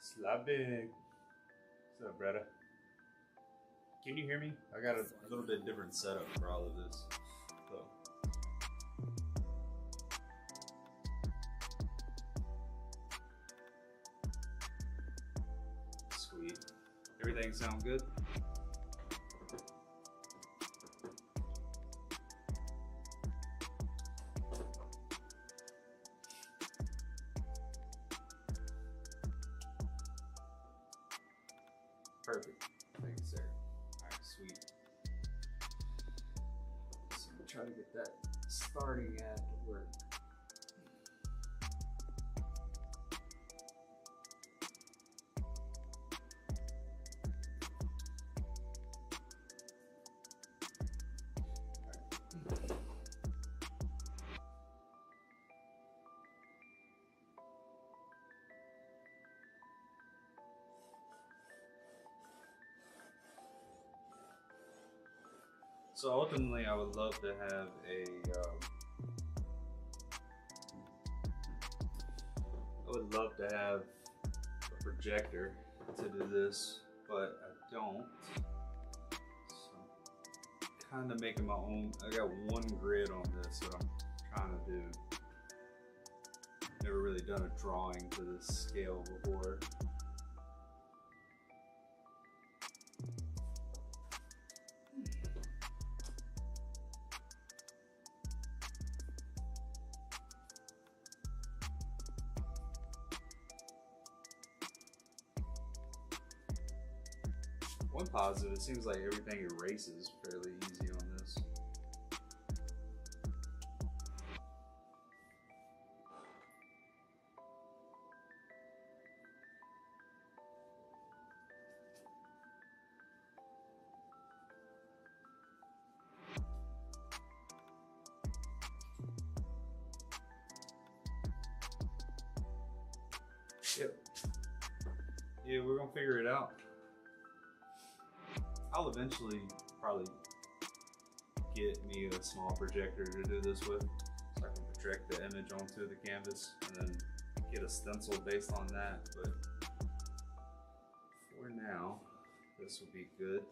Slavic. What's up, brother? Can you hear me? I got a little bit different setup for all of this. So. Sweet. Everything sound good? Perfect. Thank you, sir. Alright, sweet. So I'm trying to get that starting ad to work. So ultimately, I would love to have a projector to do this, but I don't. So I'm kind of making my own. I got one grid on this that I'm trying to do. Never really done a drawing to this scale before. One positive, it seems like everything erases fairly easy on this. Yep. Yeah, we're gonna figure it out. I'll eventually probably get me a small projector to do this with, so I can project the image onto the canvas and then get a stencil based on that. But for now, this will be good.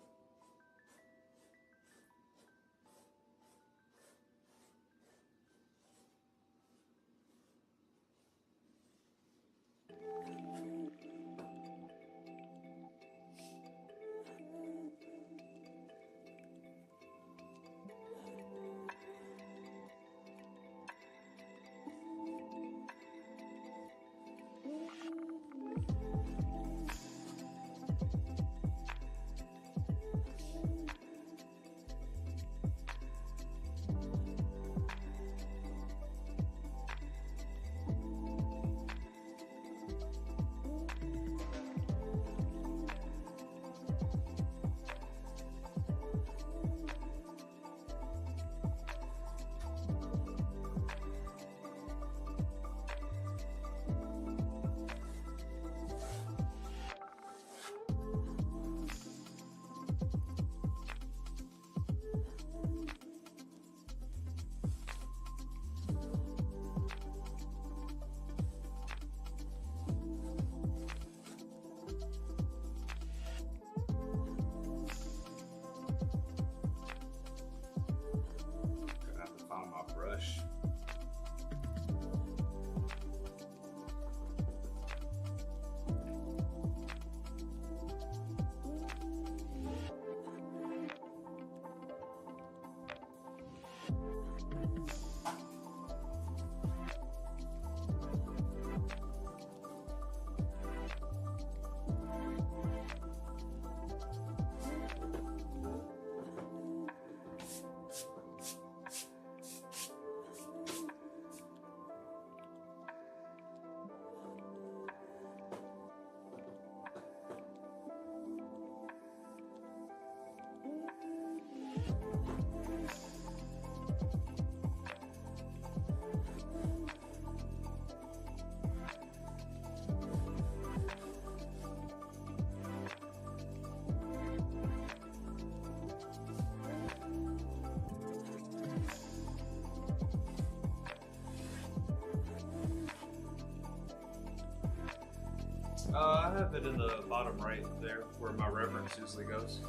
I have it in the bottom right there where my reference usually goes.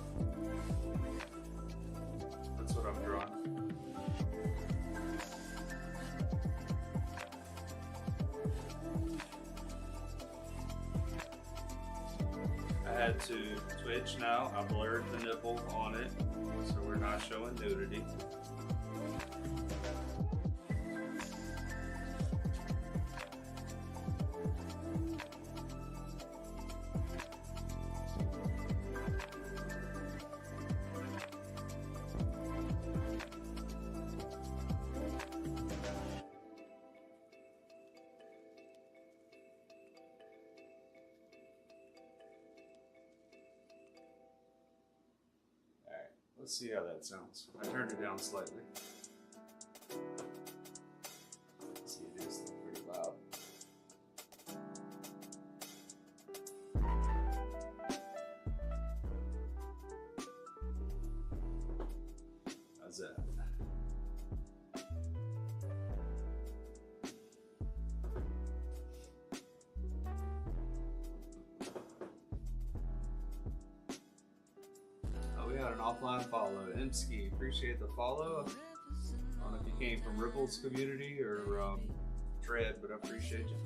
That's what I'm drawing. I had to twitch now. I blurred the nipple on it, so we're not showing nudity. Let's see how that sounds. I turned it down slightly. Let's see, it is still pretty loud. How's that? We got an offline follow. Imski, appreciate the follow. I don't know if you came from Ripple's community or Dread, but I appreciate you.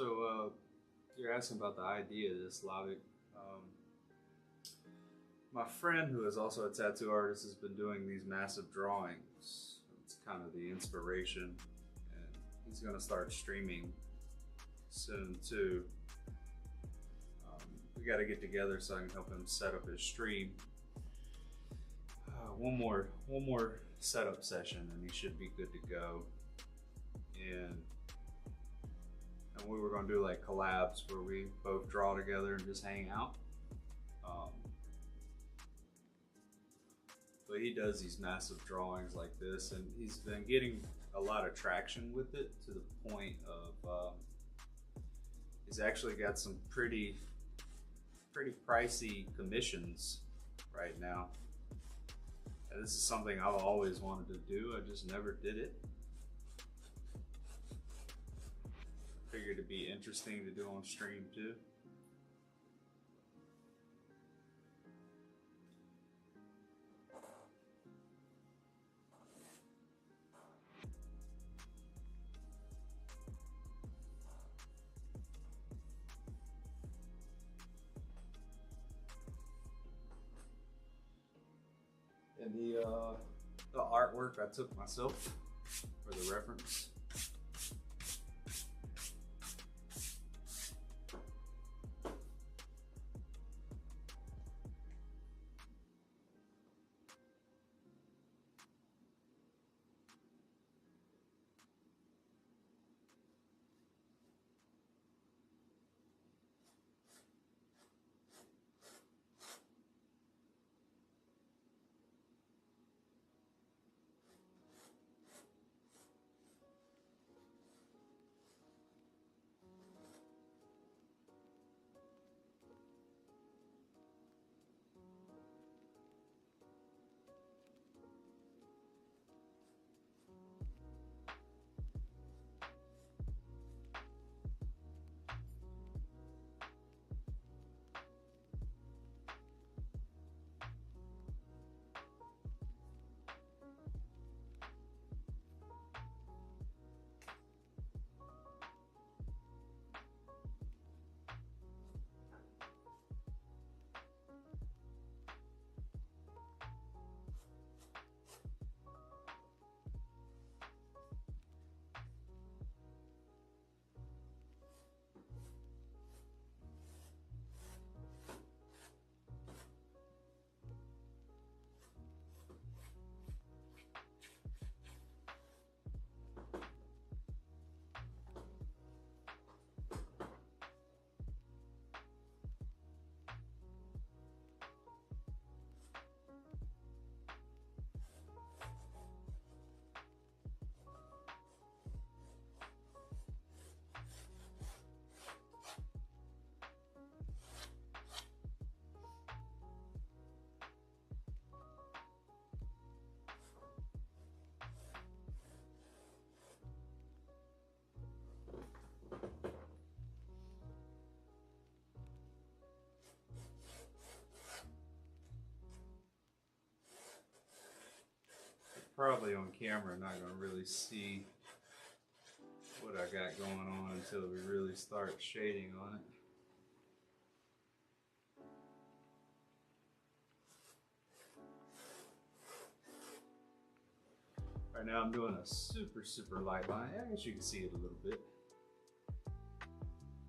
So you're asking about the idea of this, Lavik. My friend, who is also a tattoo artist, has been doing these massive drawings. It's kind of the inspiration, and he's going to start streaming soon too. We got to get together so I can help him set up his stream. One more setup session, and he should be good to go. and we were gonna do like collabs where we both draw together and just hang out. But he does these massive drawings like this, and he's been getting a lot of traction with it to the point of he's actually got some pretty pricey commissions right now. And this is something I've always wanted to do, I just never did it. Figured it'd be interesting to do on stream too. And the artwork I took myself for the reference. Probably on camera not gonna really see what I got going on until we really start shading on it. Right now I'm doing a super light line. I guess you can see it a little bit.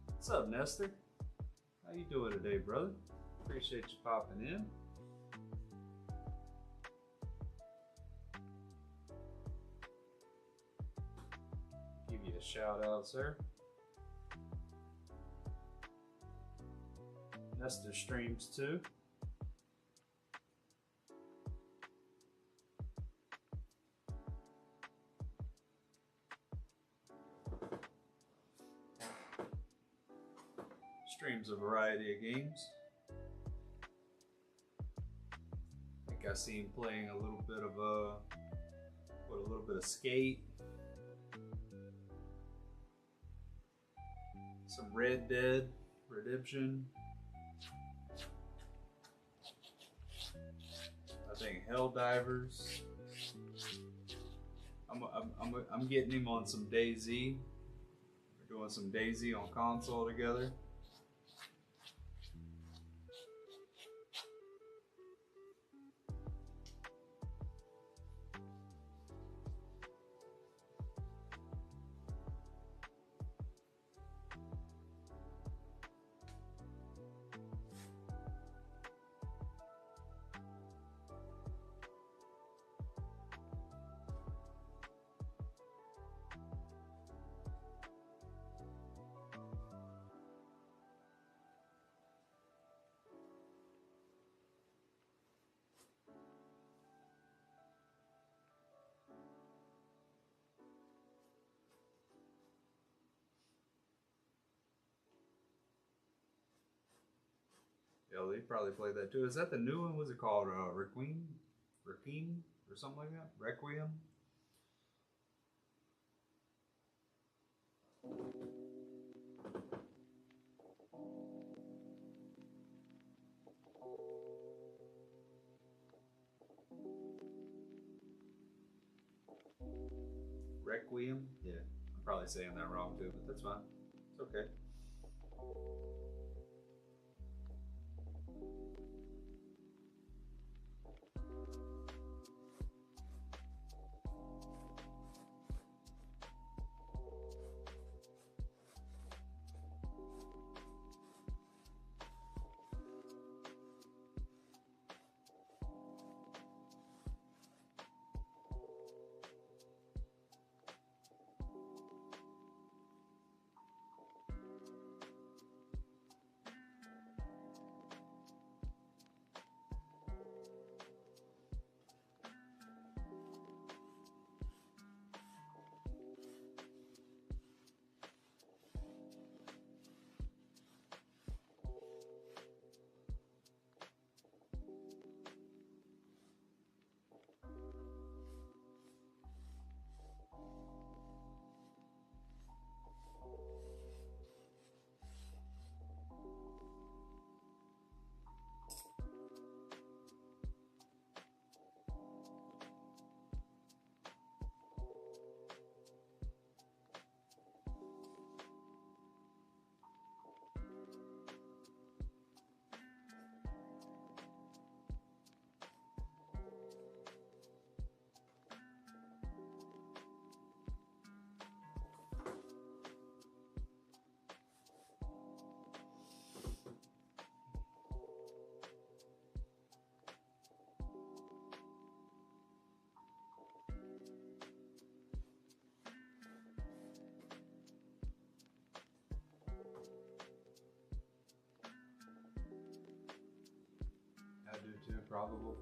What's up, Nestor? How you doing today, brother? Appreciate you popping in. Give you a shout out, sir. Nestor streams too. Streams a variety of games. I think I see him playing a little bit of a little bit of Skate. Some Red Dead Redemption. I think Helldivers. I'm getting him on some DayZ. We're doing some DayZ on console together. Yeah, they probably played that too. Is that the new one? Was it called Requiem? Requiem or something like that? Requiem? Requiem? Yeah, I'm probably saying that wrong too, but that's fine. It's okay. I do too, probably.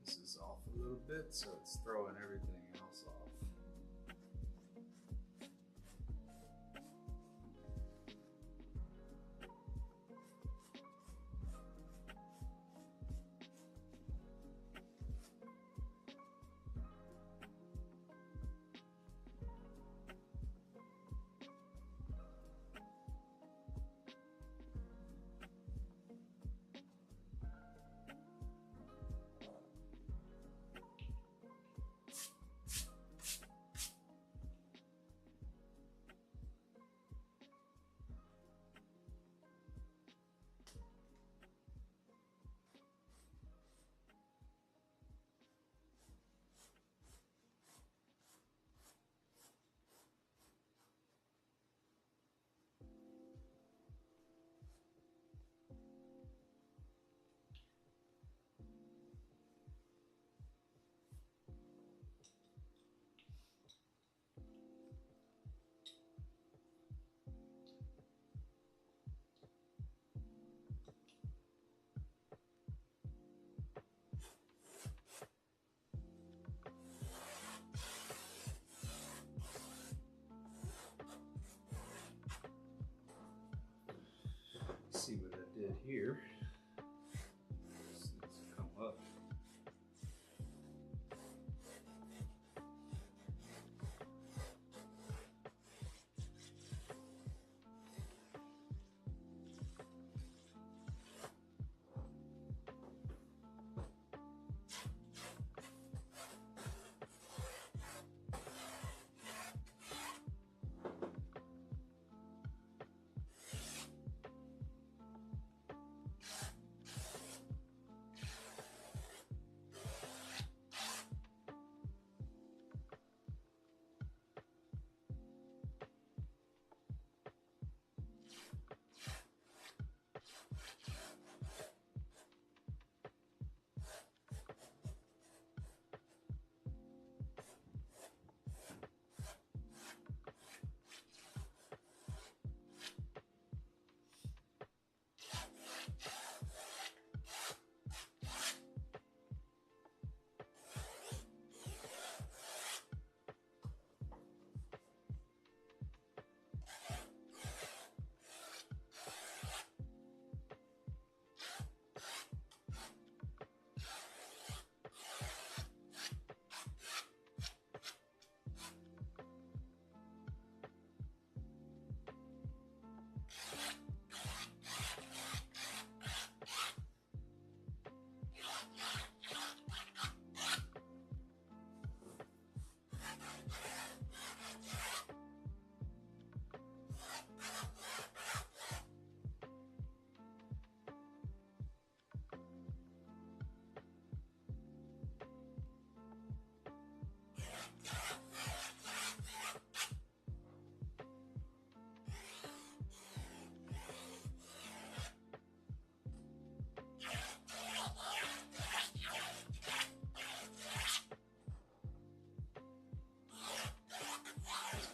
This is off a little bit, so it's throwing everything else off. here. This needs to come up.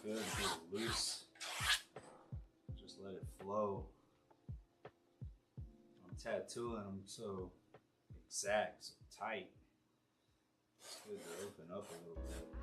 Good, get it loose. Just let it flow. I'm tattooing them so exact, so tight. It's good to open up a little bit.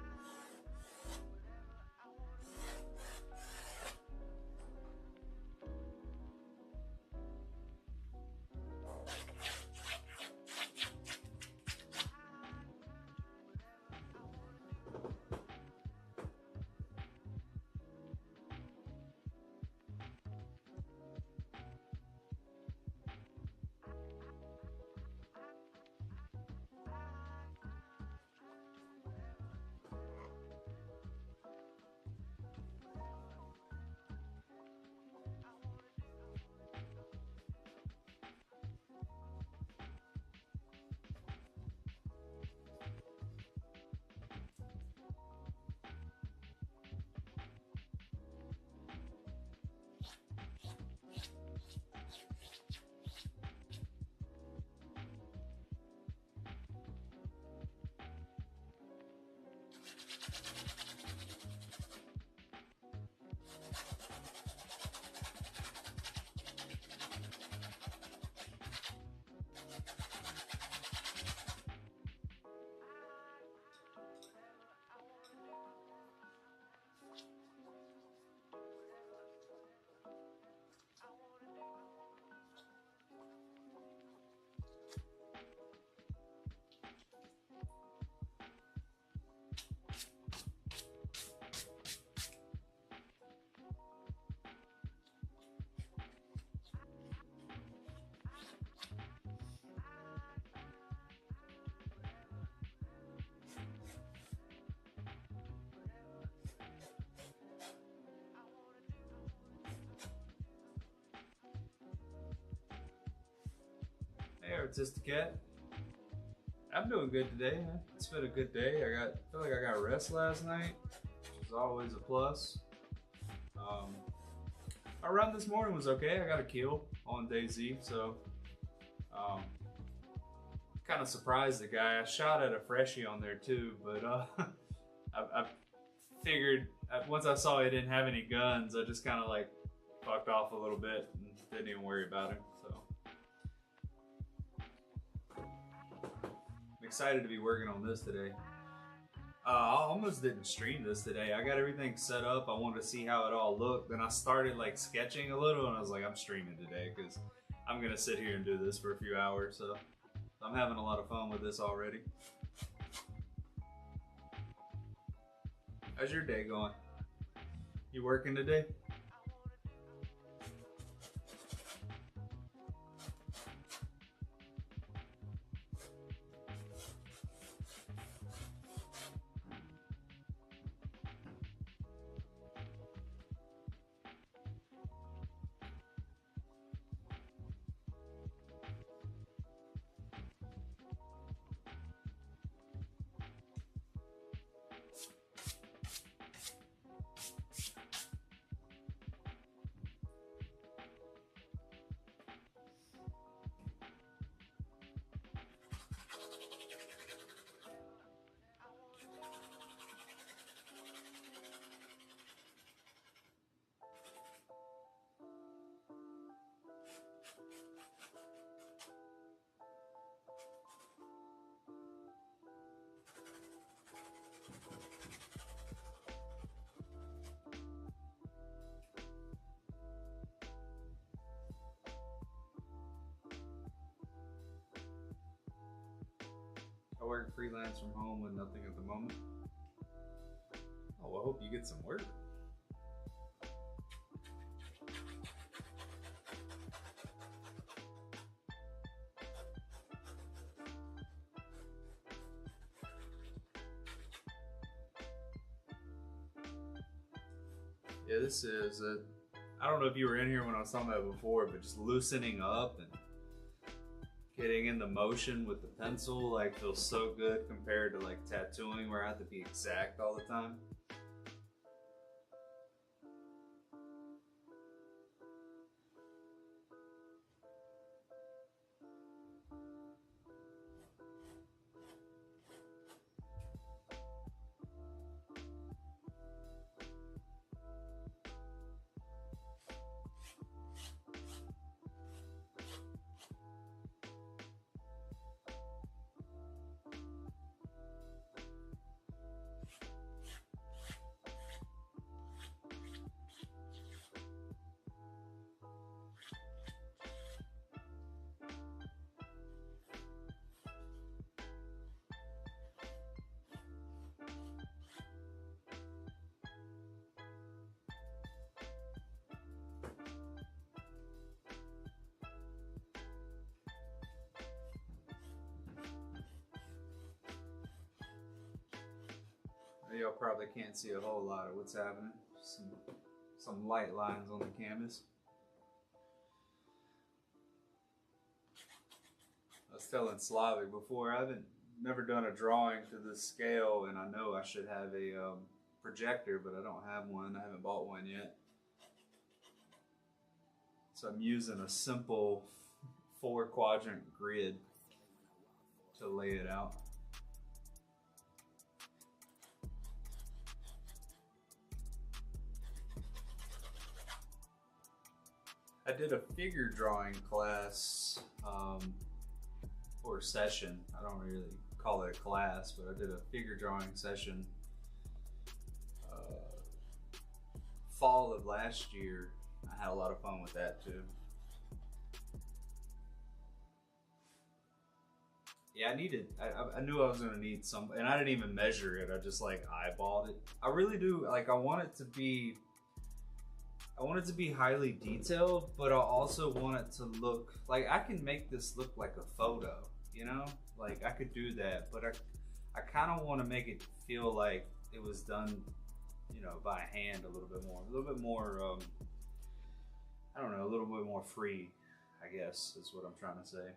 Hey, Artistic Cat. I'm doing good today, man. It's been a good day. I feel like I got rest last night, which is always a plus. Our run this morning was okay. I got a kill on day Z, so kind of surprised the guy. I shot at a freshie on there too, but I figured once I saw he didn't have any guns, I just kind of like fucked off a little bit and didn't even worry about him. So I'm excited to be working on this today. I almost didn't stream this today. I got everything set up. I wanted to see how it all looked. Then I started like sketching a little and I was like, I'm streaming today because I'm gonna sit here and do this for a few hours, so I'm having a lot of fun with this already. How's your day going? You working today? I work freelance from home with nothing at the moment. Oh, well, I hope you get some work. Yeah, this is I don't know if you were in here when I was talking about it before, but just loosening up and getting in the motion with the pencil like feels so good compared to like tattooing where I have to be exact all the time. Y'all probably can't see a whole lot of what's happening. Some light lines on the canvas. I was telling Slavic before, I haven't never done a drawing to this scale, and I know I should have a projector, but I don't have one. I haven't bought one yet. So I'm using a simple 4-quadrant grid to lay it out. I did a figure drawing class or session. I don't really call it a class, but I did a figure drawing session fall of last year. I had a lot of fun with that too. Yeah, I knew I was gonna need some, and I didn't even measure it. I just like eyeballed it. I really do, like I want it to be highly detailed, but I also want it to look like I can make this look like a photo, you know? Like I could do that, but I kind of want to make it feel like it was done, you know, by hand a little bit more, I don't know, a little bit more free, I guess is what I'm trying to say.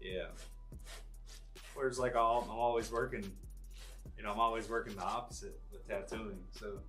Yeah. Whereas like I'm always working, you know, I'm always working the opposite with tattooing, so.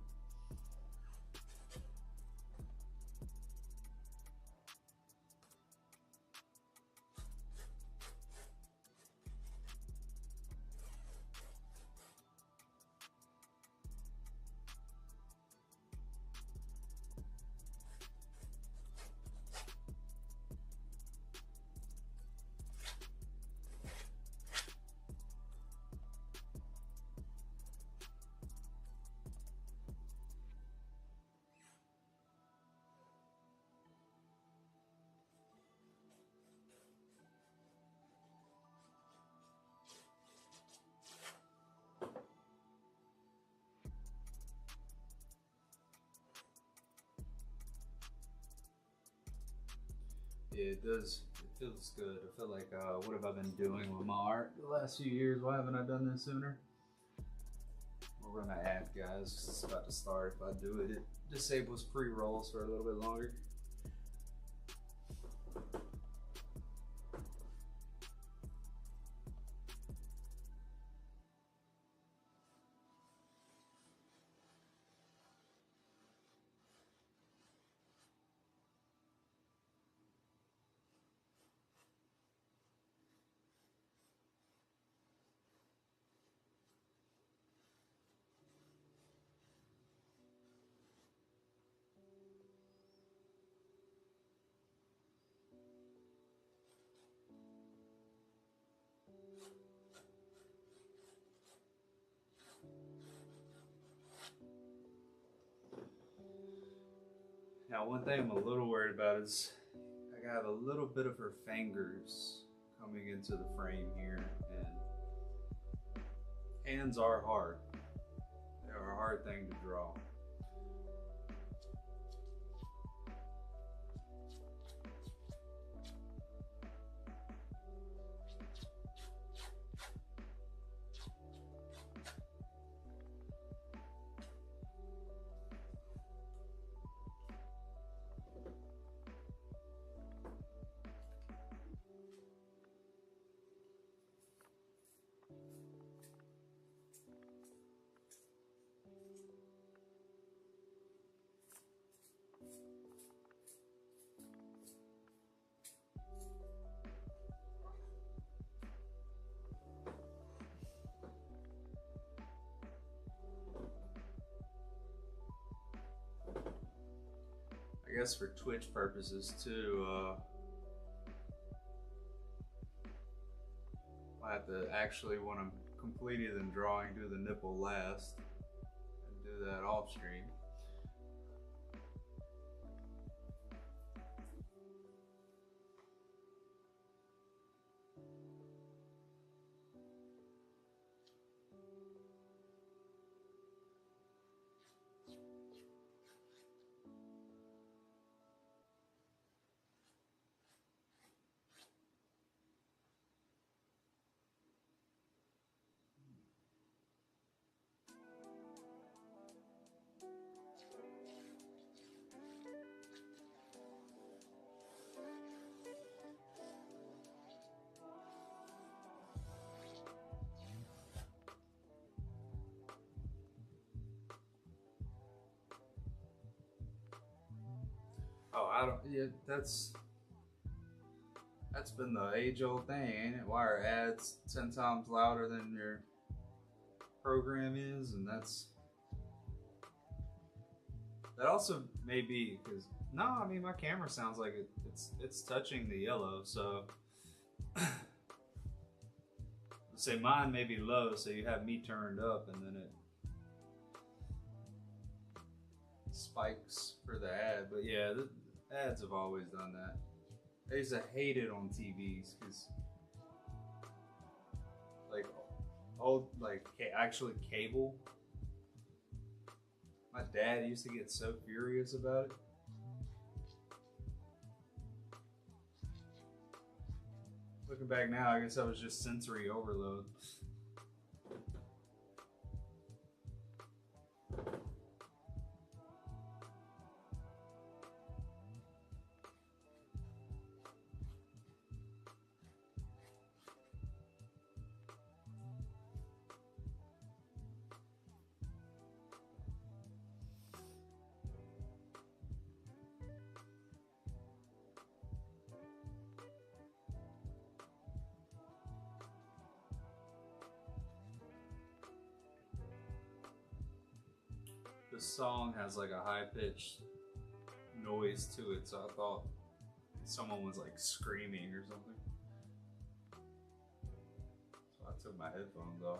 Yeah, it does. It feels good. I feel like, what have I been doing with my art the last few years? Why haven't I done this sooner? We'll run an ad, guys. It's about to start. If I do it, it disables pre-rolls for a little bit longer. Now, one thing I'm a little worried about is I got a little bit of her fingers coming into the frame here, and hands are hard. They are a hard thing to draw. I guess for Twitch purposes too, I have to actually, when I'm completed in drawing, do the nipple last and do that off stream. Oh, I don't. Yeah, that's been the age-old thing, ain't it? Why are ads 10 times louder than your program is? And that also may be because no, I mean my camera sounds like it's touching the yellow, so say mine may be low, so you have me turned up, and then it spikes for the ad. But yeah, the ads have always done that. I used to hate it on TVs because, like, old, like, actually cable. My dad used to get so furious about it. Looking back now, I guess that was just sensory overload. The song has like a high-pitched noise to it, so I thought someone was like screaming or something. So I took my headphones off.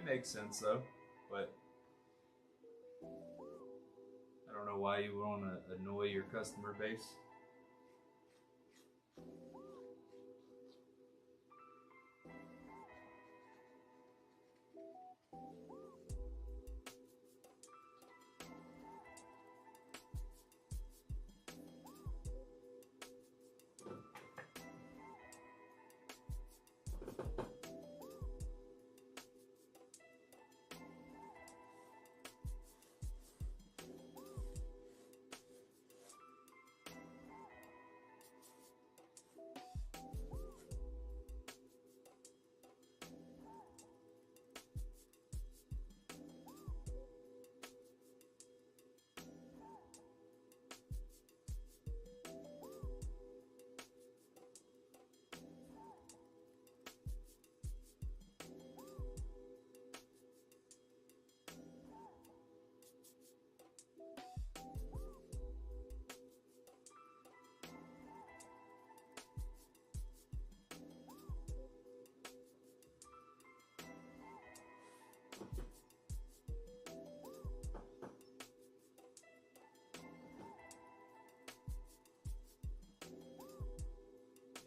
makes sense though, but I don't know why you would want to annoy your customer base.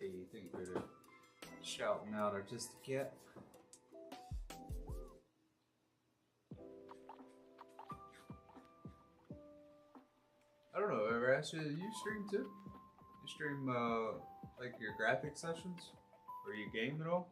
Hey, you think you're shouting out or just a cat? I don't know, ever asked you, you stream too? You stream like your graphic sessions? Or you game at all?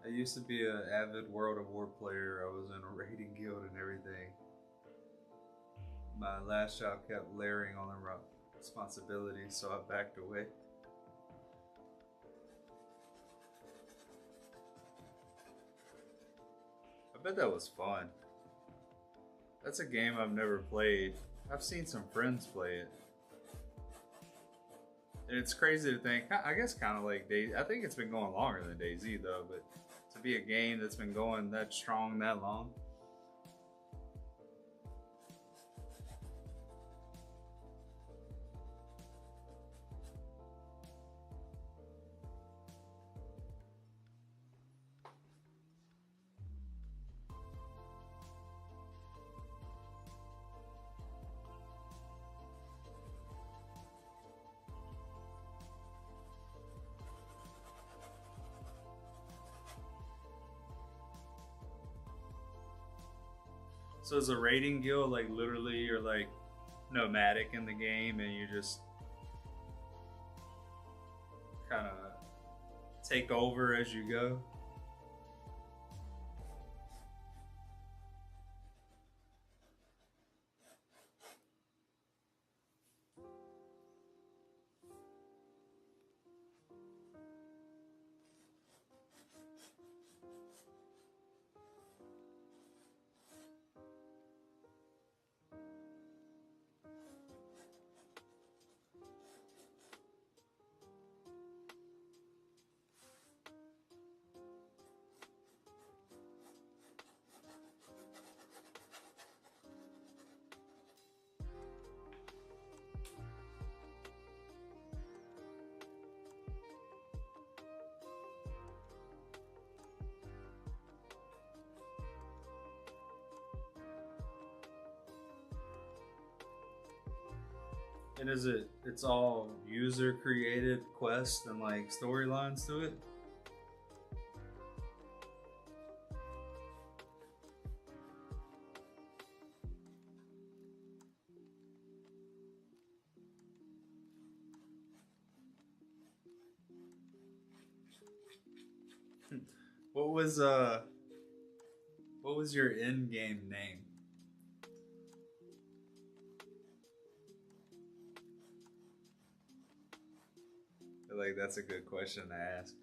I used to be an avid World of War player. I was in a raiding guild and everything. My last job kept layering on the responsibilities, so I backed away. I bet that was fun. That's a game I've never played. I've seen some friends play it. And it's crazy to think, I guess kind of like DayZ. I think it's been going longer than DayZ though, but to be a game that's been going that strong that long. So is a raiding guild like literally you're like nomadic in the game and you just kind of take over as you go? And is it? It's all user created quests and like storylines to it. What was uh? What was your in-game name? I feel like that's a good question to ask.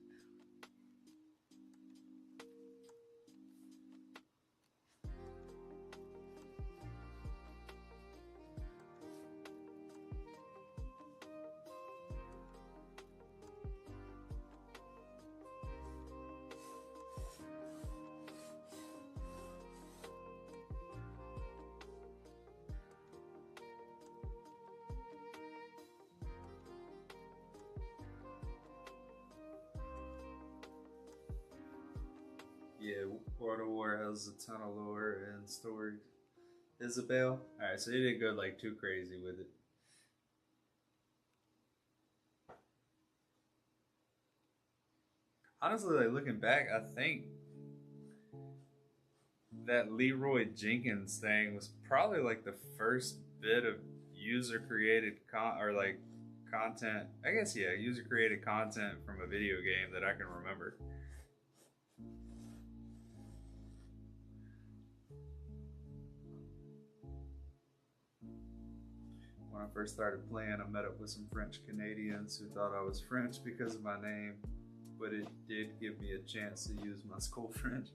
Yeah, World of War has a ton of lore and story. Isabel. All right, so you didn't go like too crazy with it. Honestly, like looking back, I think that Leroy Jenkins thing was probably like the first bit of user created or like content. I guess yeah, user created content from a video game that I can remember. When I first started playing, I met up with some French Canadians who thought I was French because of my name, but it did give me a chance to use my school French.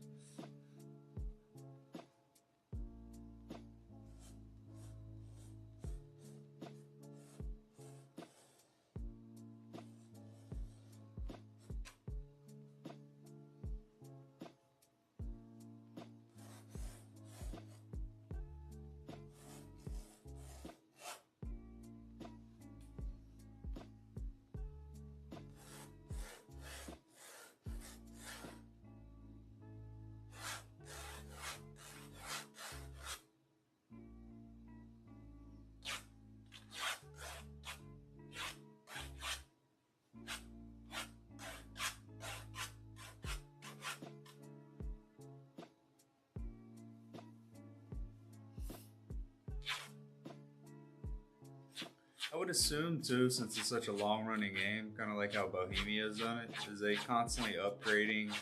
I would assume too, since it's such a long-running game, kind of like how Bohemia's done it, is they constantly upgrading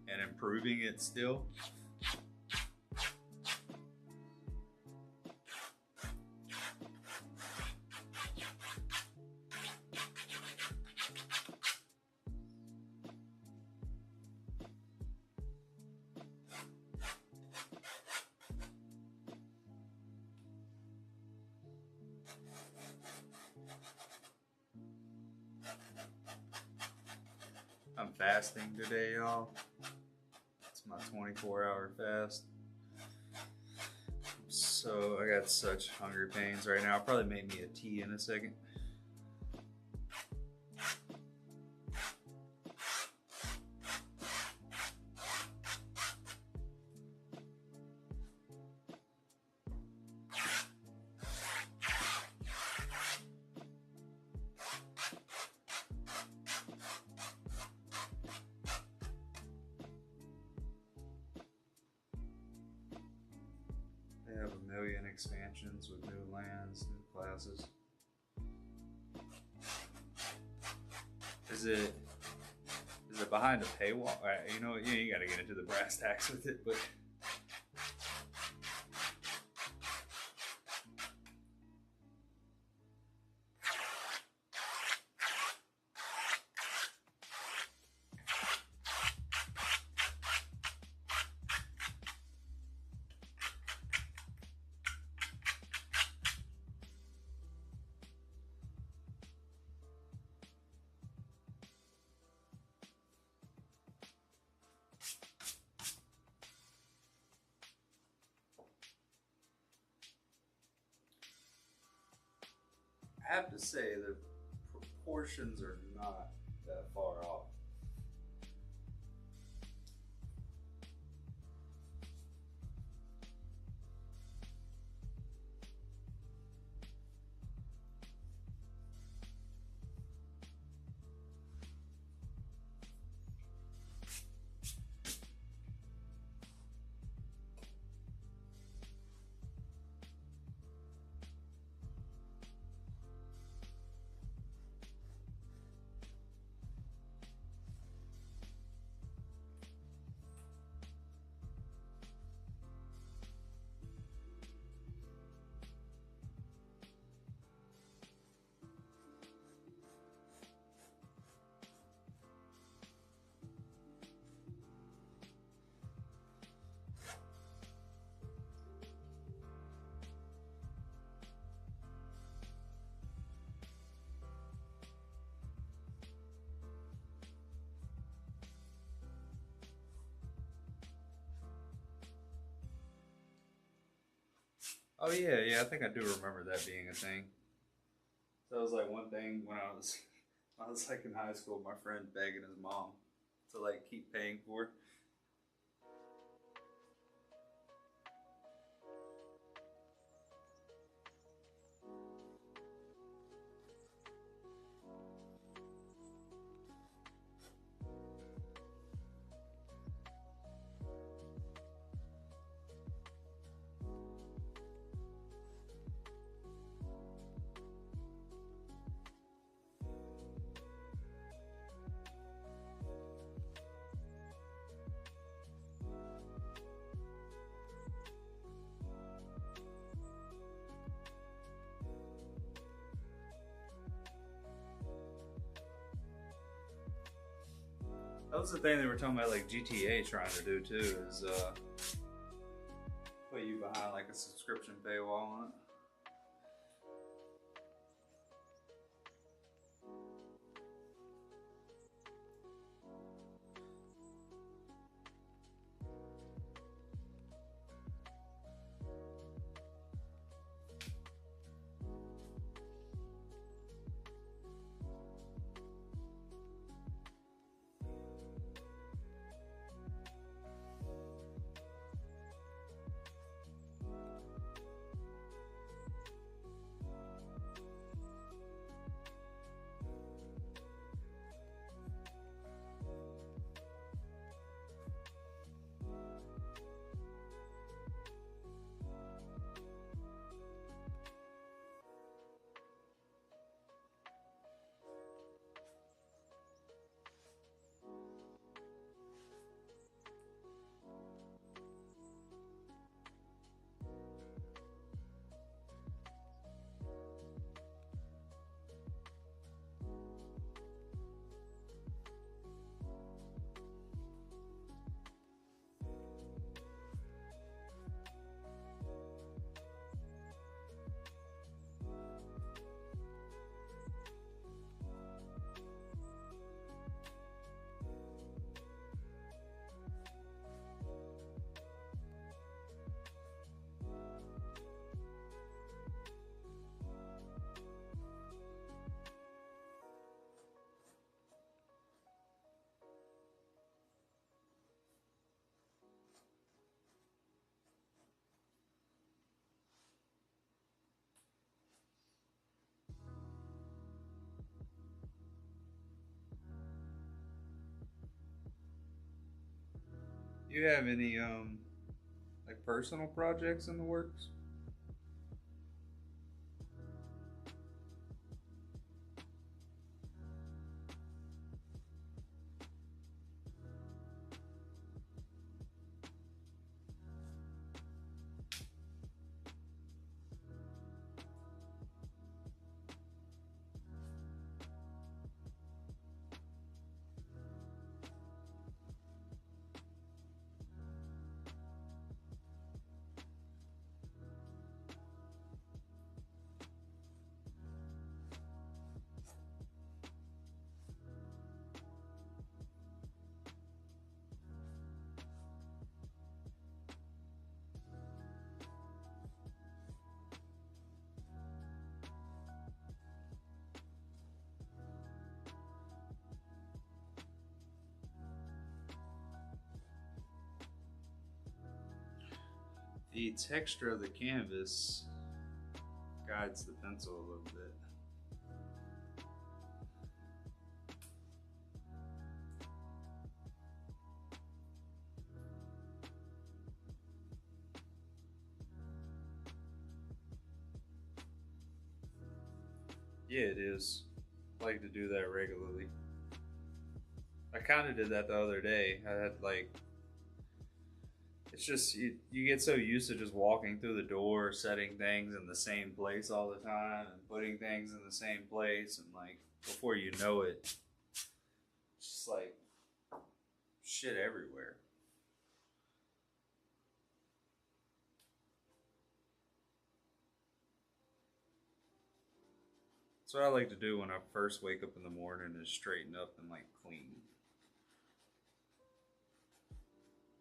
and improving it still. I'm fasting today, y'all. It's my 24-hour fast. So I got such hunger pains right now. I'll probably make me a tea in a second. They have a million expansions with new lands, new classes. Is it behind a paywall? You know, you gotta get into the brass tacks with it, but I have to say the proportions are not that far off. Oh yeah, yeah. I think I do remember that being a thing. That was like one thing when I was like in high school. My friend begging his mom to like keep paying for it. That was the thing they were talking about, like GTA trying to do too, is put you behind like a subscription paywall on it. You have any like personal projects in the works? The texture of the canvas guides the pencil a little bit. Yeah, it is. I like to do that regularly. I kind of did that the other day. I had like, it's just, you get so used to just walking through the door, setting things in the same place all the time, and putting things in the same place, and like, before you know it, it's just like shit everywhere. So what I like to do when I first wake up in the morning is straighten up and like clean.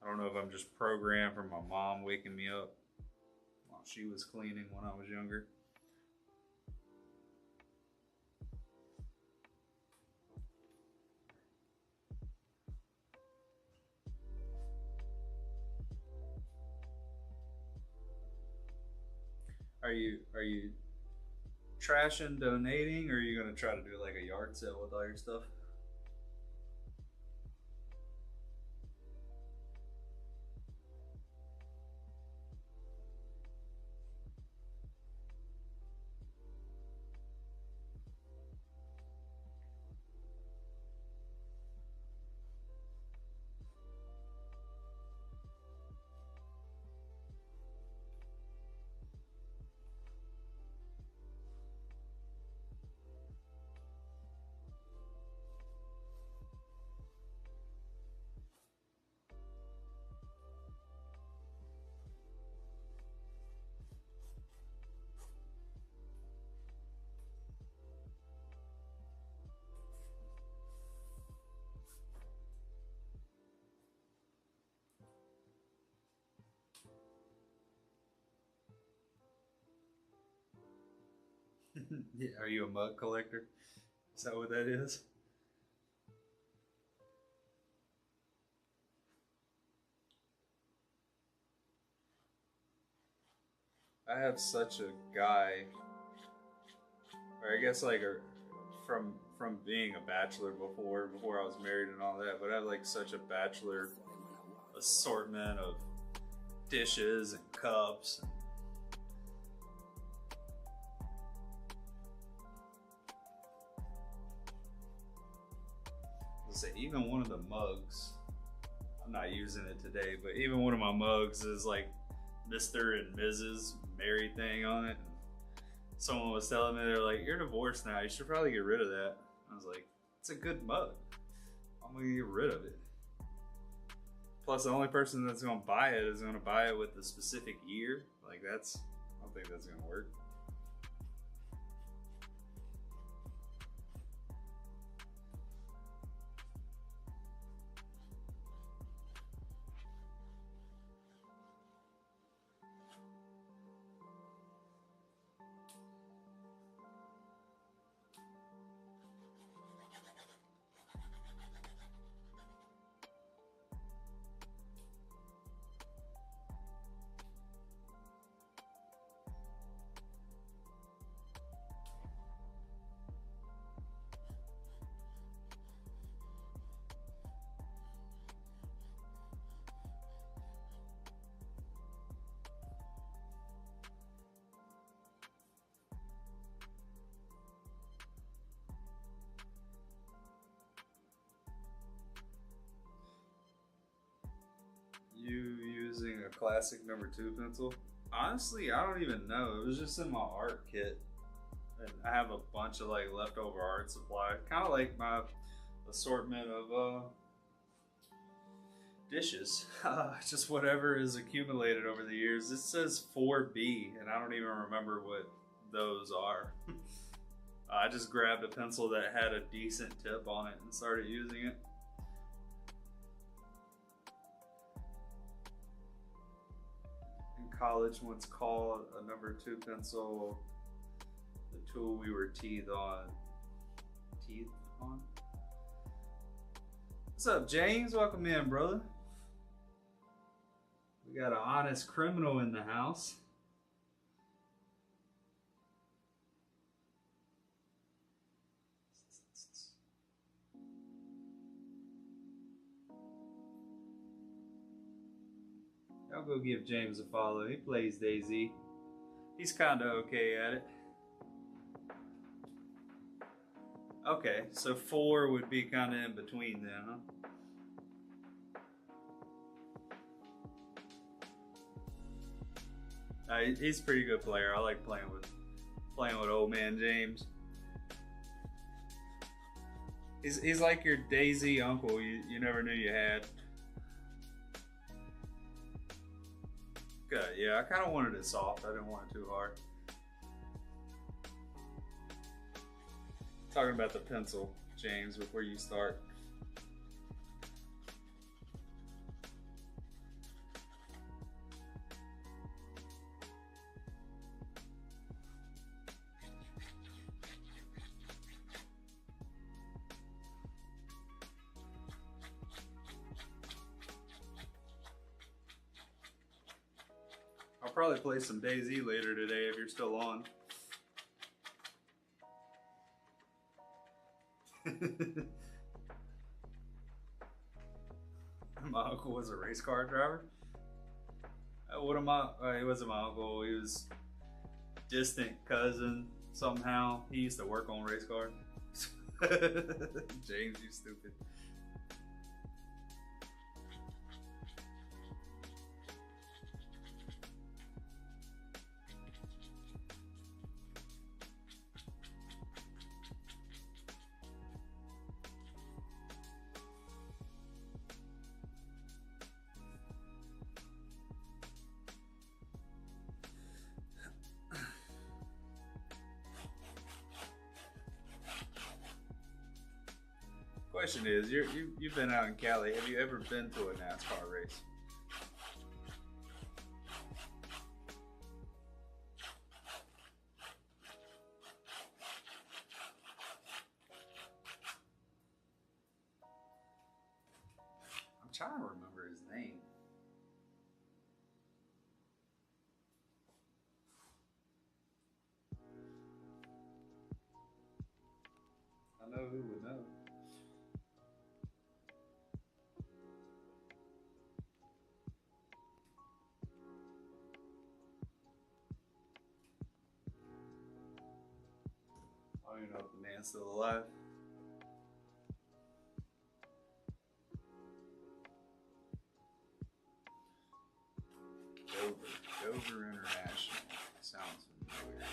I don't know if I'm just programmed from my mom waking me up. she was cleaning when I was younger. Are you trashing, donating, or are you gonna try to do like a yard sale with all your stuff? Yeah, are you a mug collector? Is that what that is? I have such a guy, or I guess like from being a bachelor before I was married and all that, but I have like such a bachelor assortment of dishes and cups. Let's say even one of the mugs, I'm not using it today, but even one of my mugs is like Mr. and Mrs. Mary thing on it. Someone was telling me, they're like, "You're divorced now, you should probably get rid of that." I was like, it's a good mug, I'm gonna get rid of it. Plus the only person that's gonna buy it is gonna buy it with the specific year. Like I don't think that's gonna work. You using a classic #2 pencil? Honestly, I don't even know. It was just in my art kit. And I have a bunch of like leftover art supply. Kind of like my assortment of dishes. Just whatever is accumulated over the years. This says 4B, and I don't even remember what those are. I just grabbed a pencil that had a decent tip on it and started using it. In college, once called a #2 pencil the tool we were teethed on. Teethed on? What's up, James? Welcome in, brother. We got an honest criminal in the house. Y'all go give James a follow. He plays DayZ. He's kinda okay at it. Okay, so 4 would be kinda in between then, huh? He's a pretty good player. I like playing with old man James. He's like your DayZ uncle you never knew you had. Good, yeah, I kind of wanted it soft. I didn't want it too hard. Talking about the pencil, James, before you start. probably play some DayZ later today if you're still on. My uncle was a race car driver. He wasn't my uncle. He was distant cousin somehow. He used to work on race cars. James, you stupid. Question is, you've been out in Cali. Have you ever been to a NASCAR race? I'm trying to remember his name. I know who would know. I don't even know if the man's still alive. Dover International. Sounds familiar.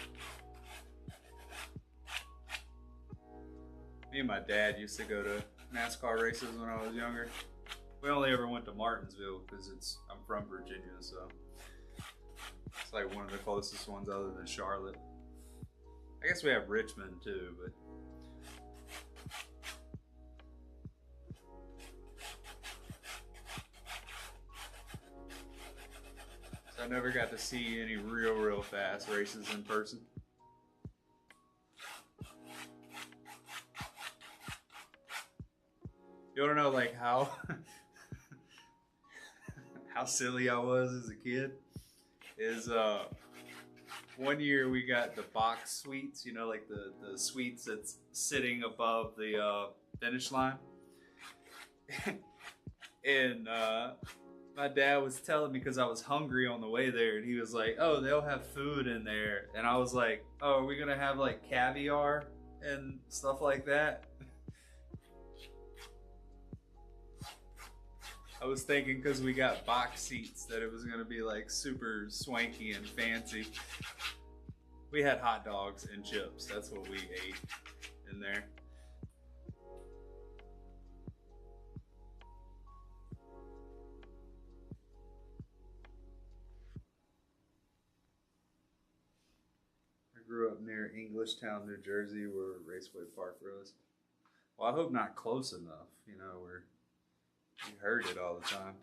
Me and my dad used to go to NASCAR races when I was younger. We only ever went to Martinsville because I'm from Virginia, so it's like one of the closest ones other than Charlotte. I guess we have Richmond too, but so I never got to see any real fast races in person. You wanna know like how how silly I was as a kid? Is one year we got the box suites, you know, like the suites that's sitting above the finish line. And my dad was telling me because I was hungry on the way there, and he was like, oh, they'll have food in there. And I was like, oh, are we gonna have like caviar and stuff like that? I was thinking because we got box seats that it was gonna be like super swanky and fancy. We had hot dogs and chips. That's what we ate in there. I grew up near Englishtown, New Jersey, where Raceway Park was. Well, I hope not close enough, you know, where you heard it all the time.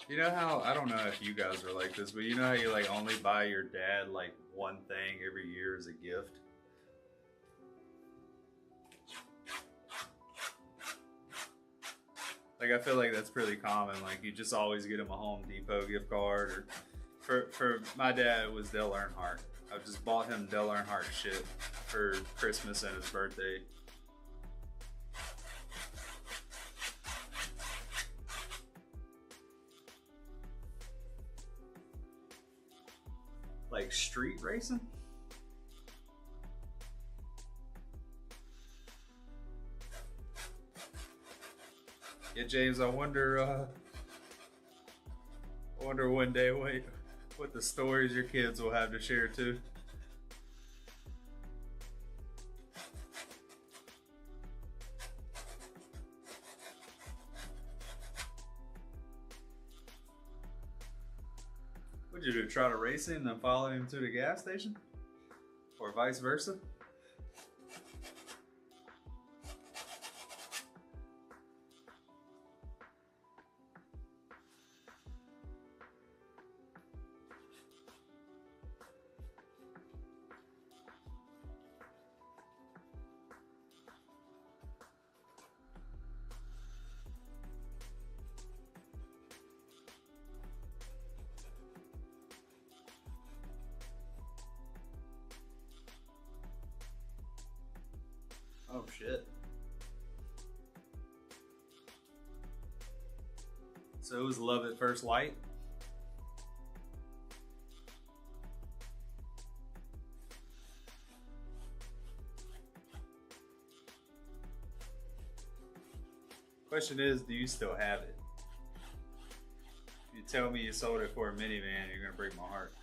You know how, I don't know if you guys are like this, but you know how you like only buy your dad like one thing every year as a gift? Like, I feel like that's pretty common. Like, you just always get him a Home Depot gift card. Or for my dad, it was Dale Earnhardt. I just bought him Dale Earnhardt shit for Christmas and his birthday. Like street racing? Yeah, James, I wonder one day what the stories your kids will have to share too. What'd you do, try to race him and then follow him to the gas station? Or vice versa? Oh shit. So it was love at first light? Question is, do you still have it? If you tell me you sold it for a minivan, you're gonna break my heart.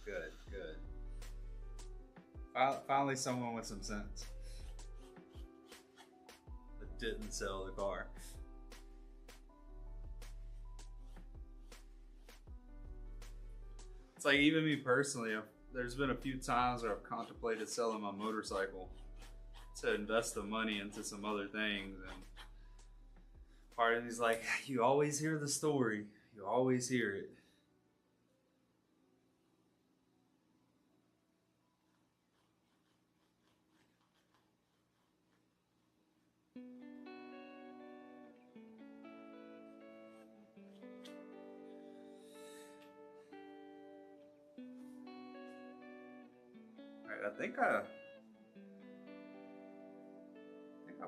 Good, good. Finally someone with some sense. That didn't sell the car. It's like, even me personally, there's been a few times where I've contemplated selling my motorcycle to invest the money into some other things, and part of me's like, you always hear the story, you always hear it. Alright, I think I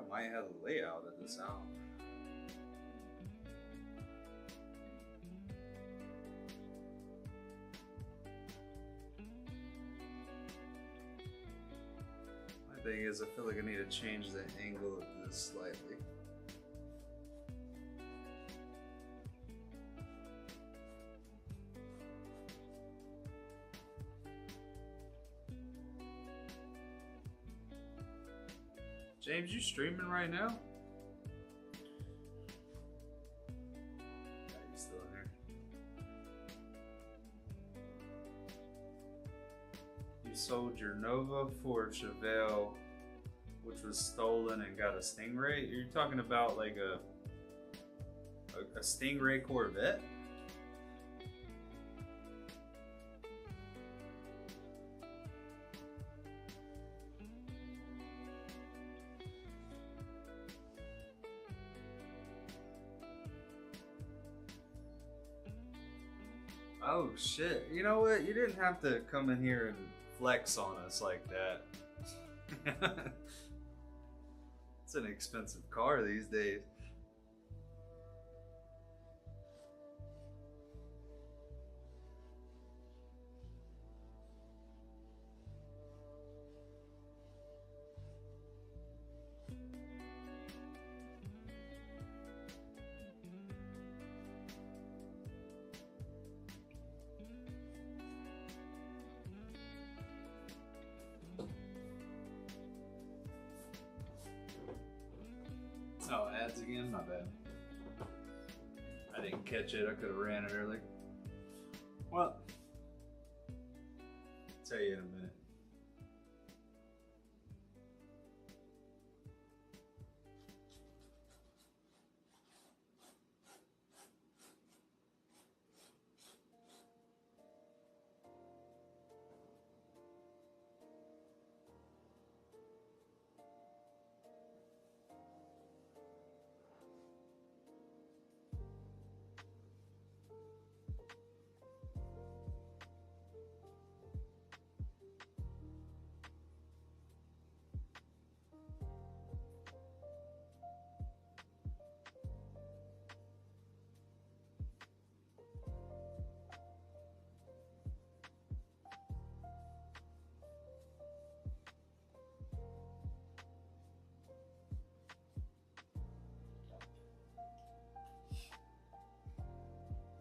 might have the layout of this out. My thing is, I feel like I need to change the angle of this slightly. James, you streaming right now? Yeah, he's still in there. You sold your Nova for Chevelle, which was stolen, and got a Stingray? You're talking about like a Stingray Corvette? Oh shit, you know what? You didn't have to come in here and flex on us like that. It's an expensive car these days. Oh, ads again? My bad. I didn't catch it. I could have ran it early. Well, I'll tell you in a minute.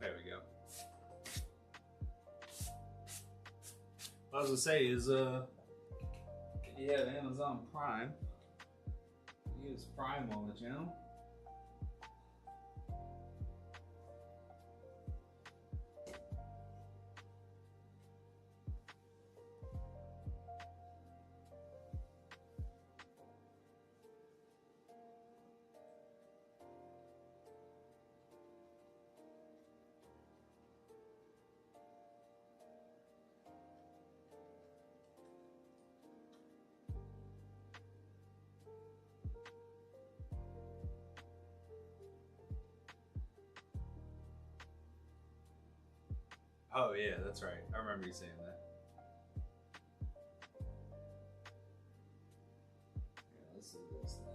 There we go. What I was gonna say is, if you have Amazon Prime, use Prime on the channel. Oh yeah, that's right. I remember you saying that. Yeah, let's do this then.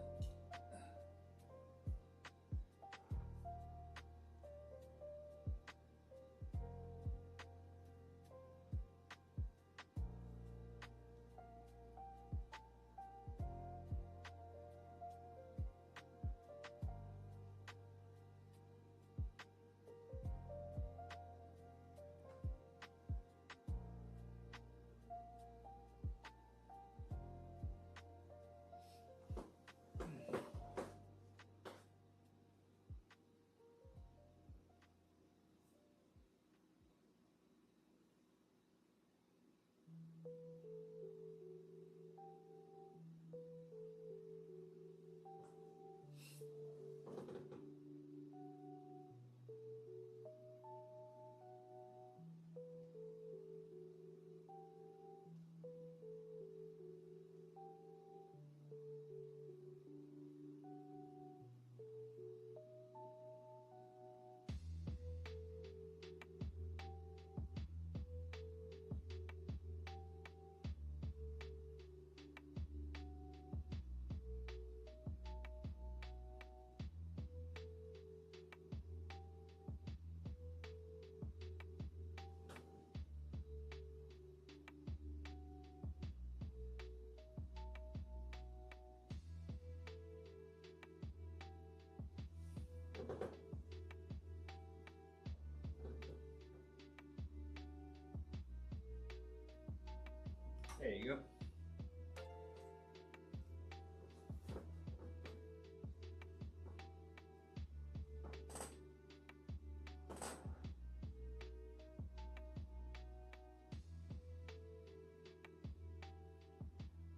There you go.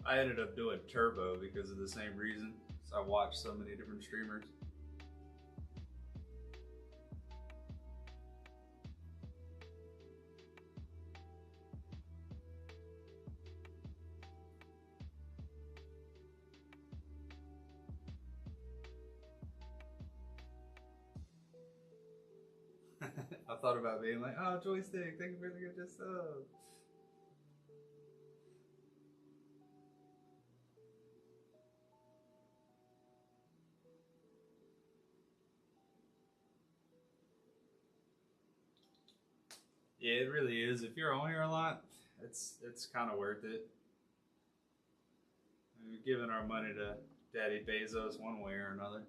I ended up doing turbo because of the same reason. So I watched so many different streamers. I thought about being like, oh, joystick, thank you for the good sub. Yeah, it really is. If you're on here a lot, it's kind of worth it. We're giving our money to Daddy Bezos one way or another.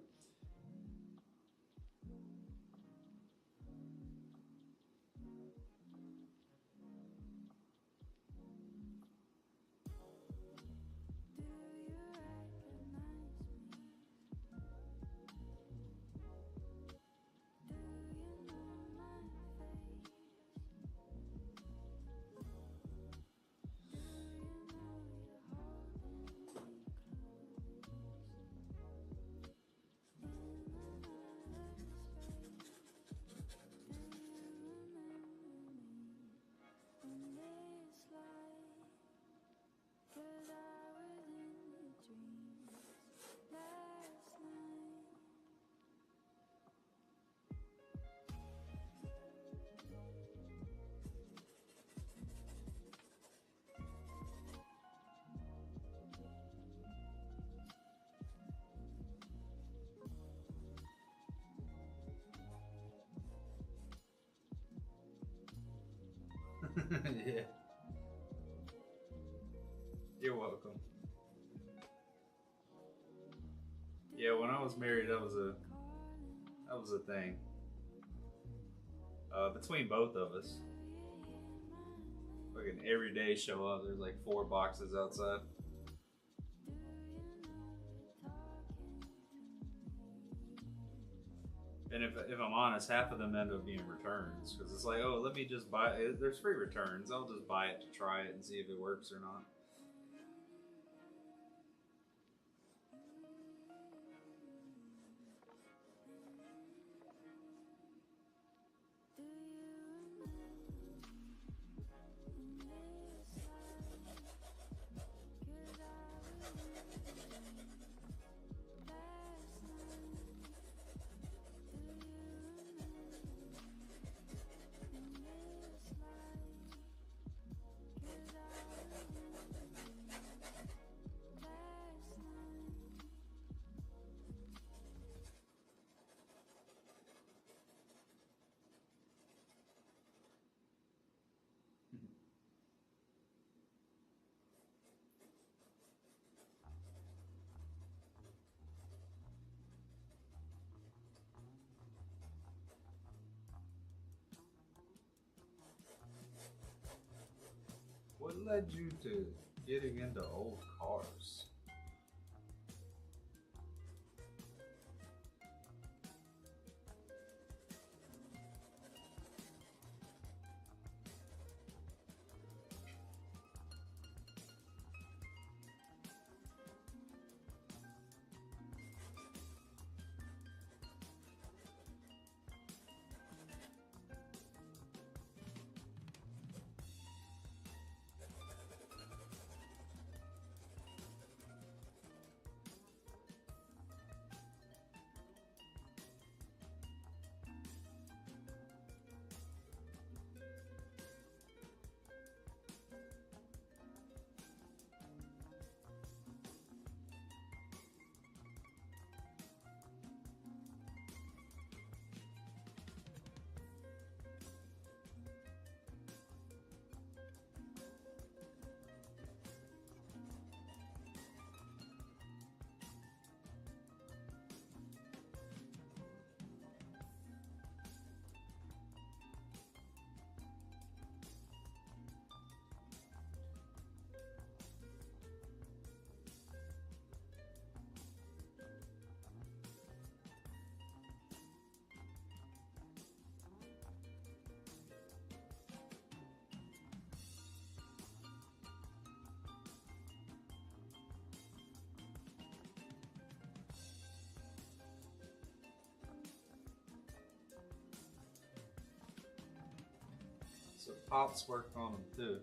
Yeah. You're welcome. Yeah, when I was married, that was a thing. Between both of us, fucking every day show up. There's like 4 boxes outside. And if I'm honest, half of them end up being returns because it's like, oh, let me just buy it. There's free returns. I'll just buy it to try it and see if it works or not. led you to getting into old cars? So Pops worked on them too.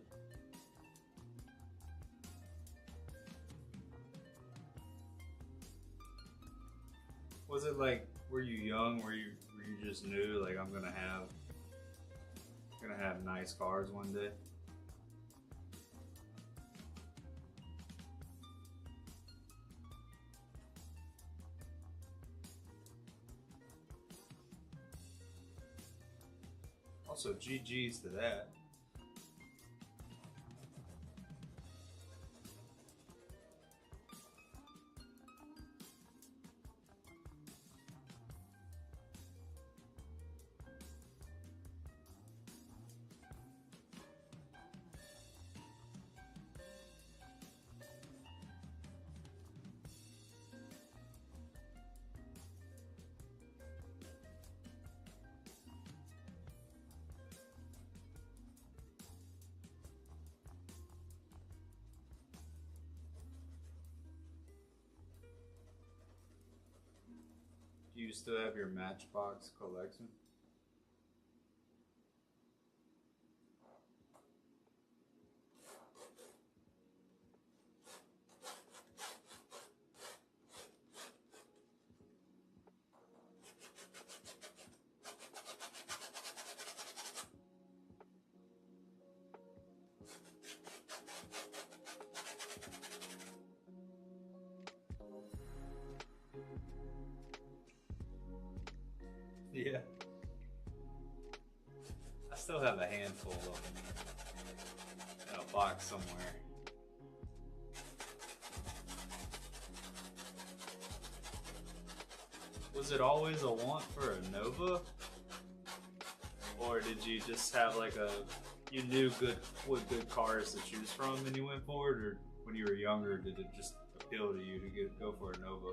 Was it like, were you young? Were you just knew like I'm gonna have nice cars one day? Also, GG's to that. Do you still have your Matchbox collection? Yeah. I still have a handful of them in a box somewhere. Was it always a want for a Nova? Or did you just have like you knew what good cars to choose from and you went for it? Or when you were younger, did it just appeal to you to go for a Nova?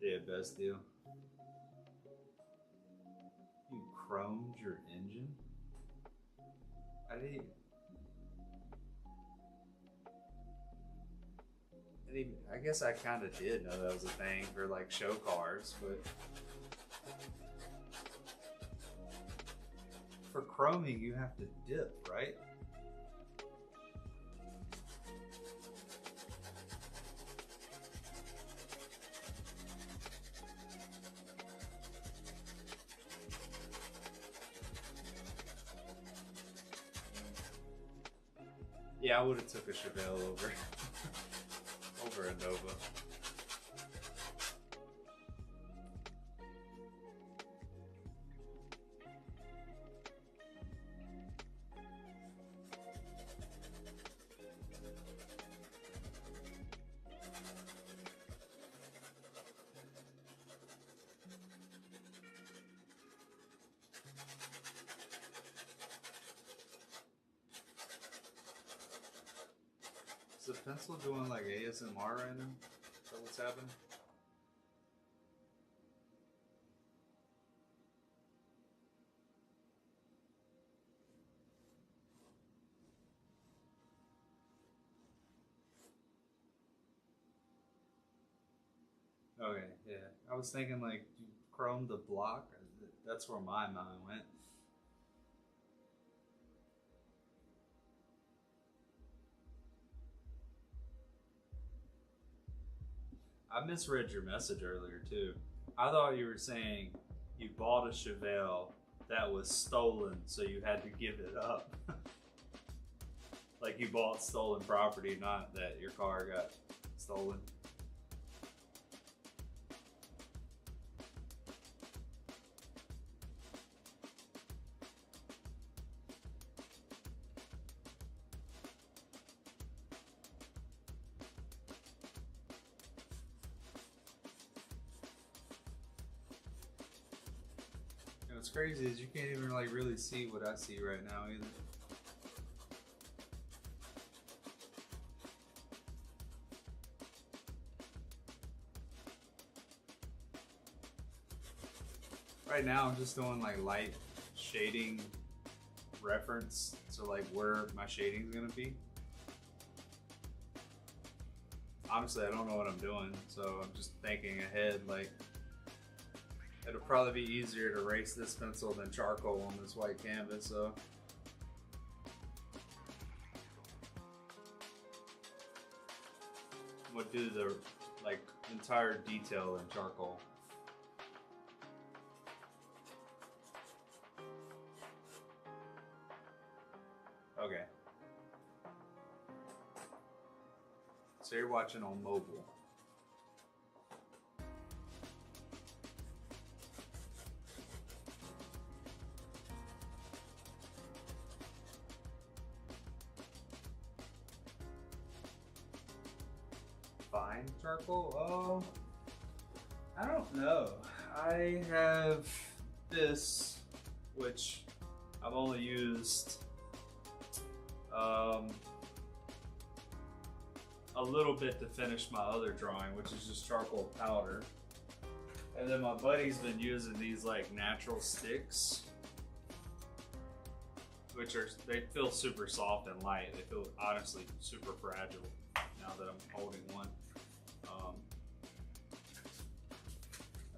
Yeah, best deal. You chromed your engine? I guess I kind of did know that was a thing for like show cars, but for chroming you have to dip, right? Yeah, I would have took a Chevelle over over a Nova. pencil doing like ASMR right now? Is that what's happening? Okay, yeah. I was thinking like you chrome the block. That's where my mind went. I misread your message earlier too. I thought you were saying you bought a Chevelle that was stolen, so you had to give it up. Like you bought stolen property, not that your car got stolen. And what's crazy is you can't even like really see what I see right now either. Right now I'm just doing like light shading reference, so like where my shading is gonna be. Honestly, I don't know what I'm doing, so I'm just thinking ahead. Like, it'll probably be easier to erase this pencil than charcoal on this white canvas, so. We'll do the like entire detail in charcoal. Okay. So you're watching on mobile. Fine charcoal? Oh, I don't know. I have this, which I've only used a little bit to finish my other drawing, which is just charcoal powder. And then my buddy's been using these like natural sticks, which they feel super soft and light. They feel honestly super fragile now that I'm holding one.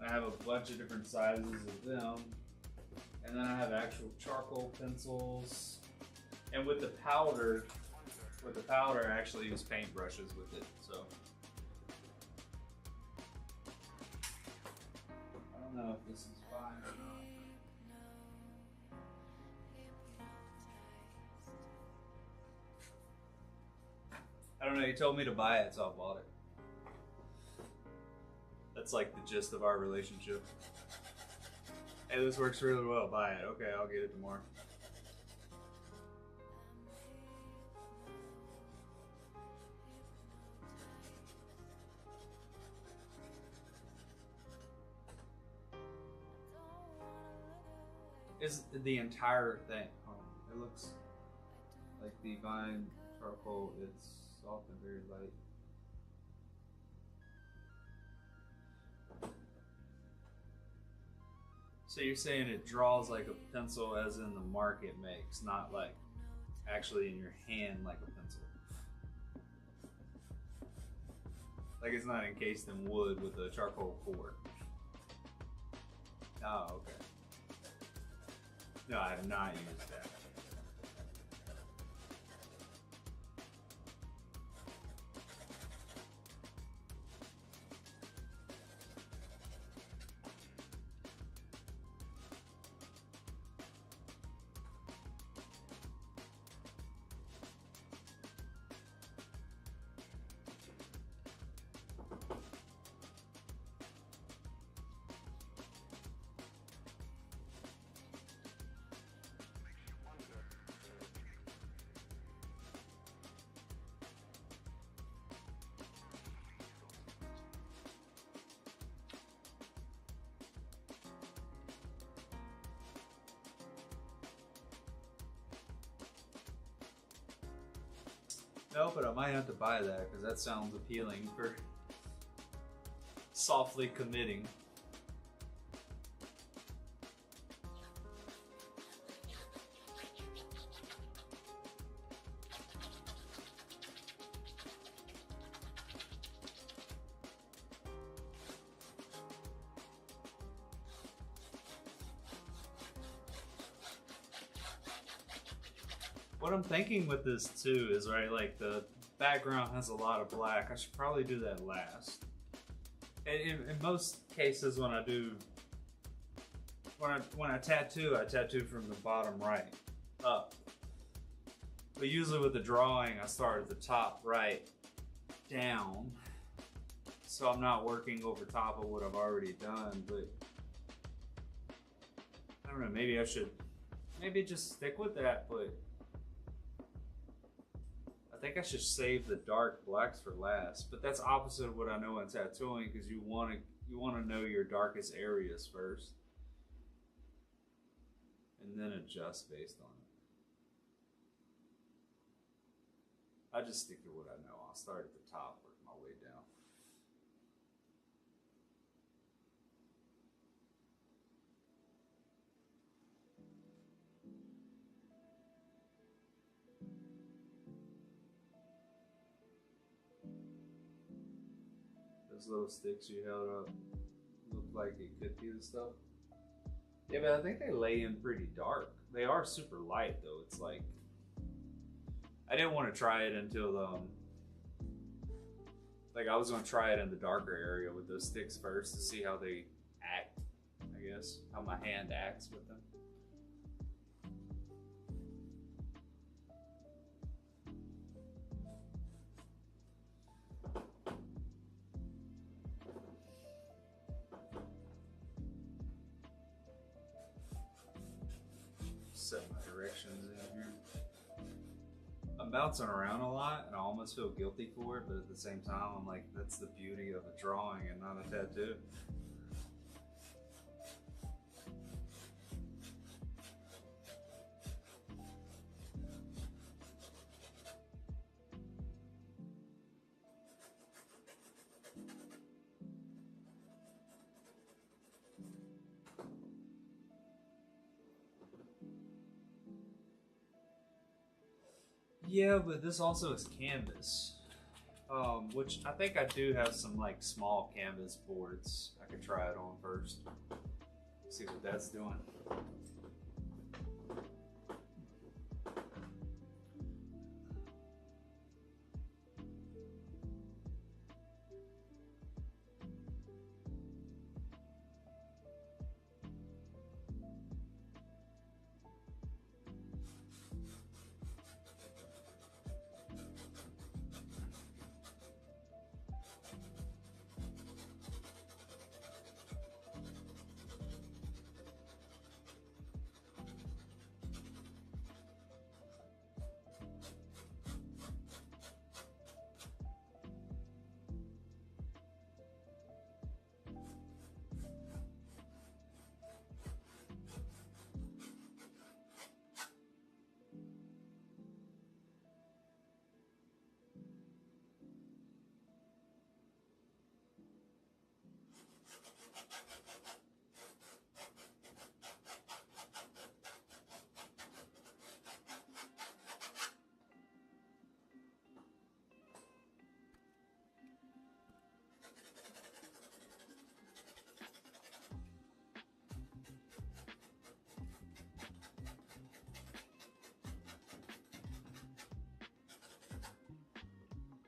And I have a bunch of different sizes of them. And then I have actual charcoal pencils. And with the powder, I actually use paintbrushes with it, so. I don't know if this is fine or not. I don't know, you told me to buy it, so I bought it. That's like the gist of our relationship. Hey, this works really well, buy it. Okay, I'll get it tomorrow. Is the entire thing. It looks like the vine charcoal is soft and very light. So you're saying it draws like a pencil as in the mark it makes, not like actually in your hand like a pencil. Like it's not encased in wood with a charcoal core. Oh, okay. No, I have not used that. No, but I might have to buy that because that sounds appealing for softly committing. What I'm thinking with this too is, right, like the background has a lot of black. I should probably do that last. In most cases, when I do, when I tattoo from the bottom right up. But usually with the drawing, I start at the top right down, so I'm not working over top of what I've already done. But I don't know. Maybe I should, maybe just stick with that. But I think I should save the dark blacks for last. But that's opposite of what I know in tattooing, because you want to know your darkest areas first, and then adjust based on it. I just stick to what I know. I'll start at the top, work my way down. Those little sticks you held up look like it could be the stuff. Yeah, but I think they lay in pretty dark. They are super light though. It's like, I didn't want to try it until like I was going to try it in the darker area with those sticks first to see how they act, I guess, how my hand acts with them. Set my directions in here. I'm bouncing around a lot and I almost feel guilty for it, but at the same time I'm like, that's the beauty of a drawing and not a tattoo. Yeah, but this also is canvas, which I think I do have some like small canvas boards. I could try it on first, see what that's doing.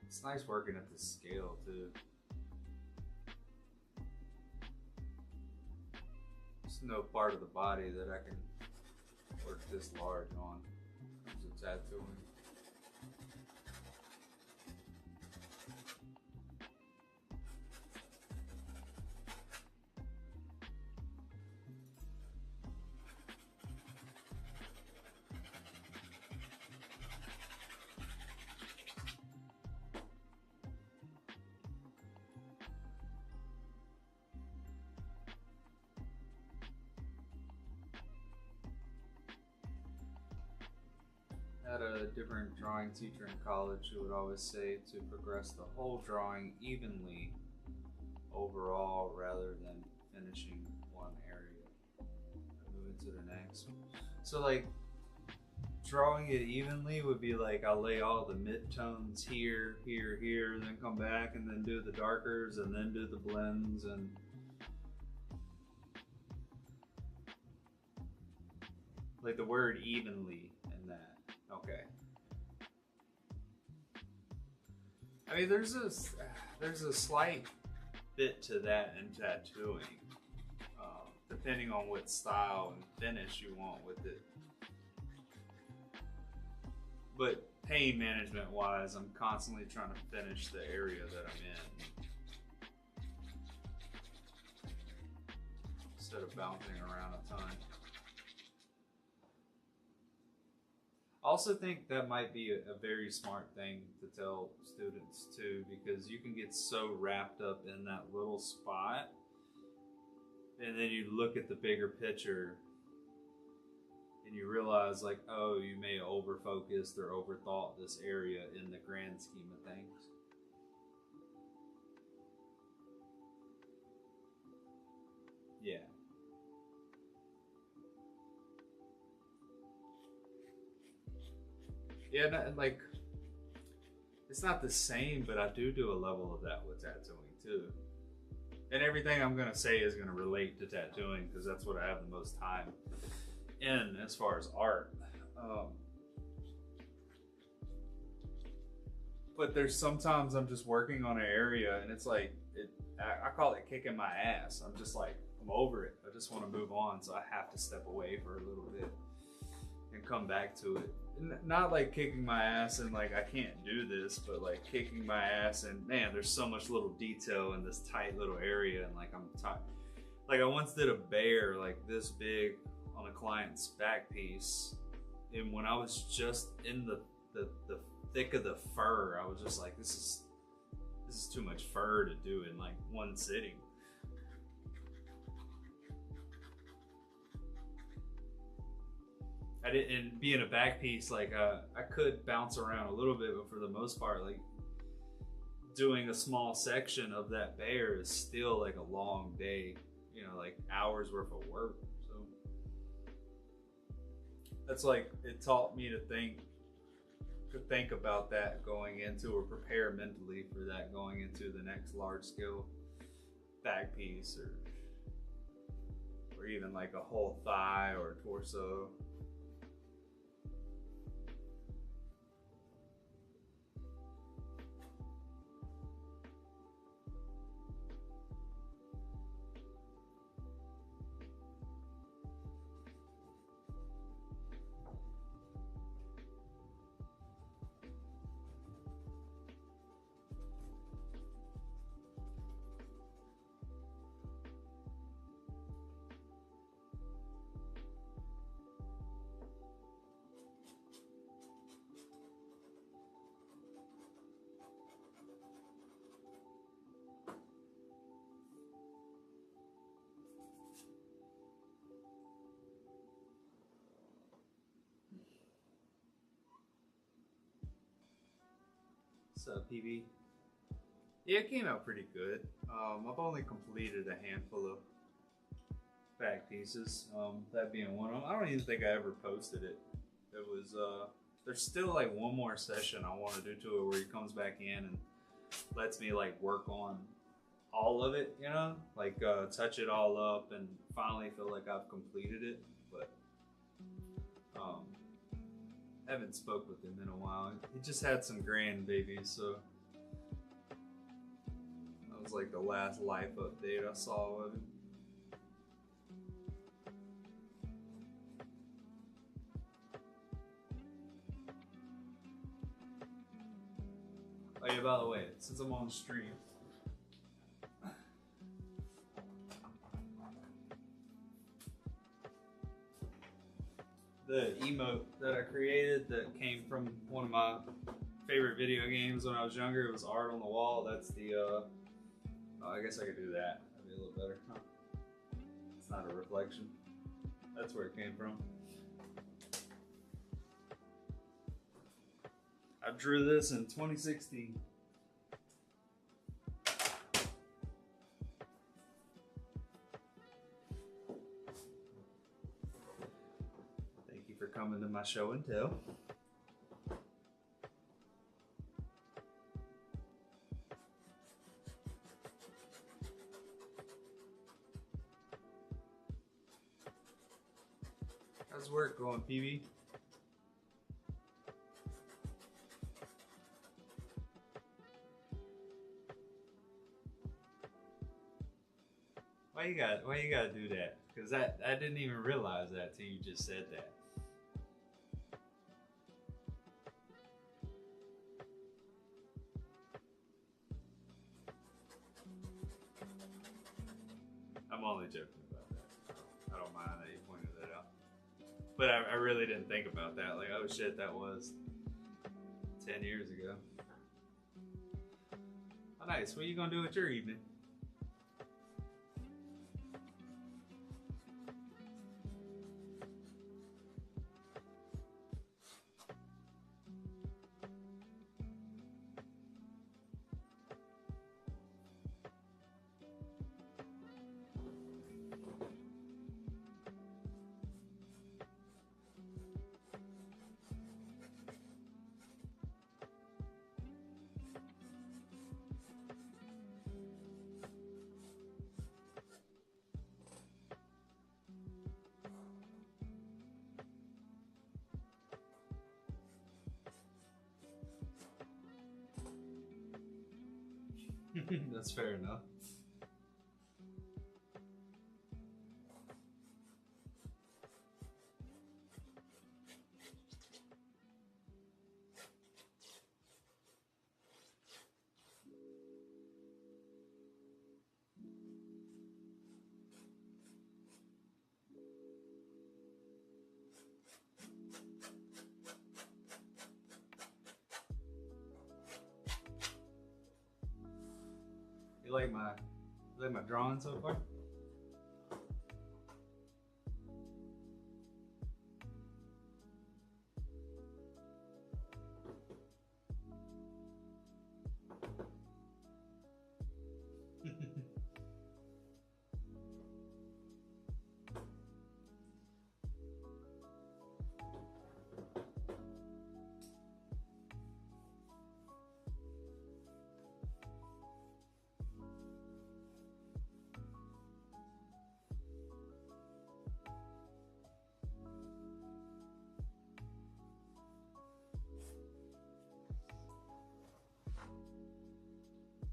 It's nice working at this scale too. There's no part of the body that I can work this large on in terms of tattooing. had a different drawing teacher in college who would always say to progress the whole drawing evenly overall rather than finishing one area and moving to the next. So like drawing it evenly would be like I'll lay all the midtones here, here, here, then come back and then do the darkers and then do the blends and like the word evenly in that. Okay. I mean, there's a slight bit to that in tattooing, depending on what style and finish you want with it. But pain management wise, I'm constantly trying to finish the area that I'm in instead of bouncing around a ton. I also think that might be a very smart thing to tell students too, because you can get so wrapped up in that little spot and then you look at the bigger picture and you realize like, oh, you may have over-focused or overthought this area in the grand scheme of things. Yeah. Yeah, like, it's not the same, but I do a level of that with tattooing too. And everything I'm gonna say is gonna relate to tattooing because that's what I have the most time in as far as art. But there's sometimes I'm just working on an area and it's like, I call it kicking my ass. I'm just like, I'm over it. I just want to move on, so I have to step away for a little bit and come back to it. Not like kicking my ass and like I can't do this, but like kicking my ass and man, there's so much little detail in this tight little area and like I'm tight. Like I once did a bear like this big on a client's back piece, and when I was just in the thick of the fur, I was just like, this is too much fur to do in like one sitting. I didn't, and being a back piece, like I could bounce around a little bit, but for the most part, like doing a small section of that bear is still like a long day, you know, like hours worth of work. So that's like, it taught me to think about that going into, or prepare mentally for that going into the next large scale back piece, or even like a whole thigh or torso. What's up, PB? Yeah, it came out pretty good. I've only completed a handful of back pieces, that being one of them. I don't even think I ever posted it. It was, there's still like one more session I want to do to it where he comes back in and lets me like work on all of it, you know? Like touch it all up and finally feel like I've completed it, but haven't spoke with him in a while. He just had some grandbabies, so that was like the last life update I saw of him. Oh yeah, by the way, since I'm on stream, the emote that I created that came from one of my favorite video games when I was younger, it was art on the wall. That's the, oh, I guess I could do that. That'd be a little better. Huh? It's not a reflection. That's where it came from. I drew this in 2016. Thank you for coming to my show and tell. How's work going, PB? Why you gotta do that? Because I didn't even realize that till you just said that. I'm only joking about that. I don't mind that you pointed that out. But I really didn't think about that. Like, oh shit, that was 10 years ago. Oh, nice. What are you gonna do with your evening? That's fair enough. You like my drawing so far?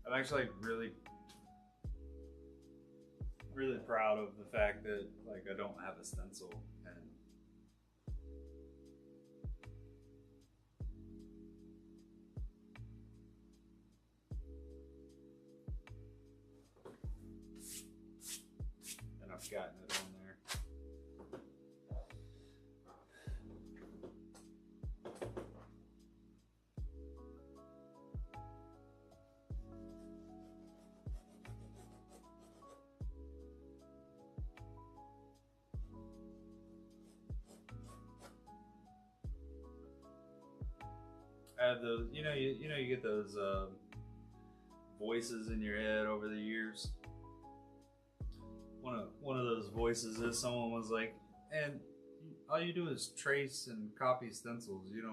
I'm actually really proud of the fact that like I don't have a stencil and I've gotten it on there. I have those, you get those voices in your head over the years. One of those voices is someone was like, and all you do is trace and copy stencils. You're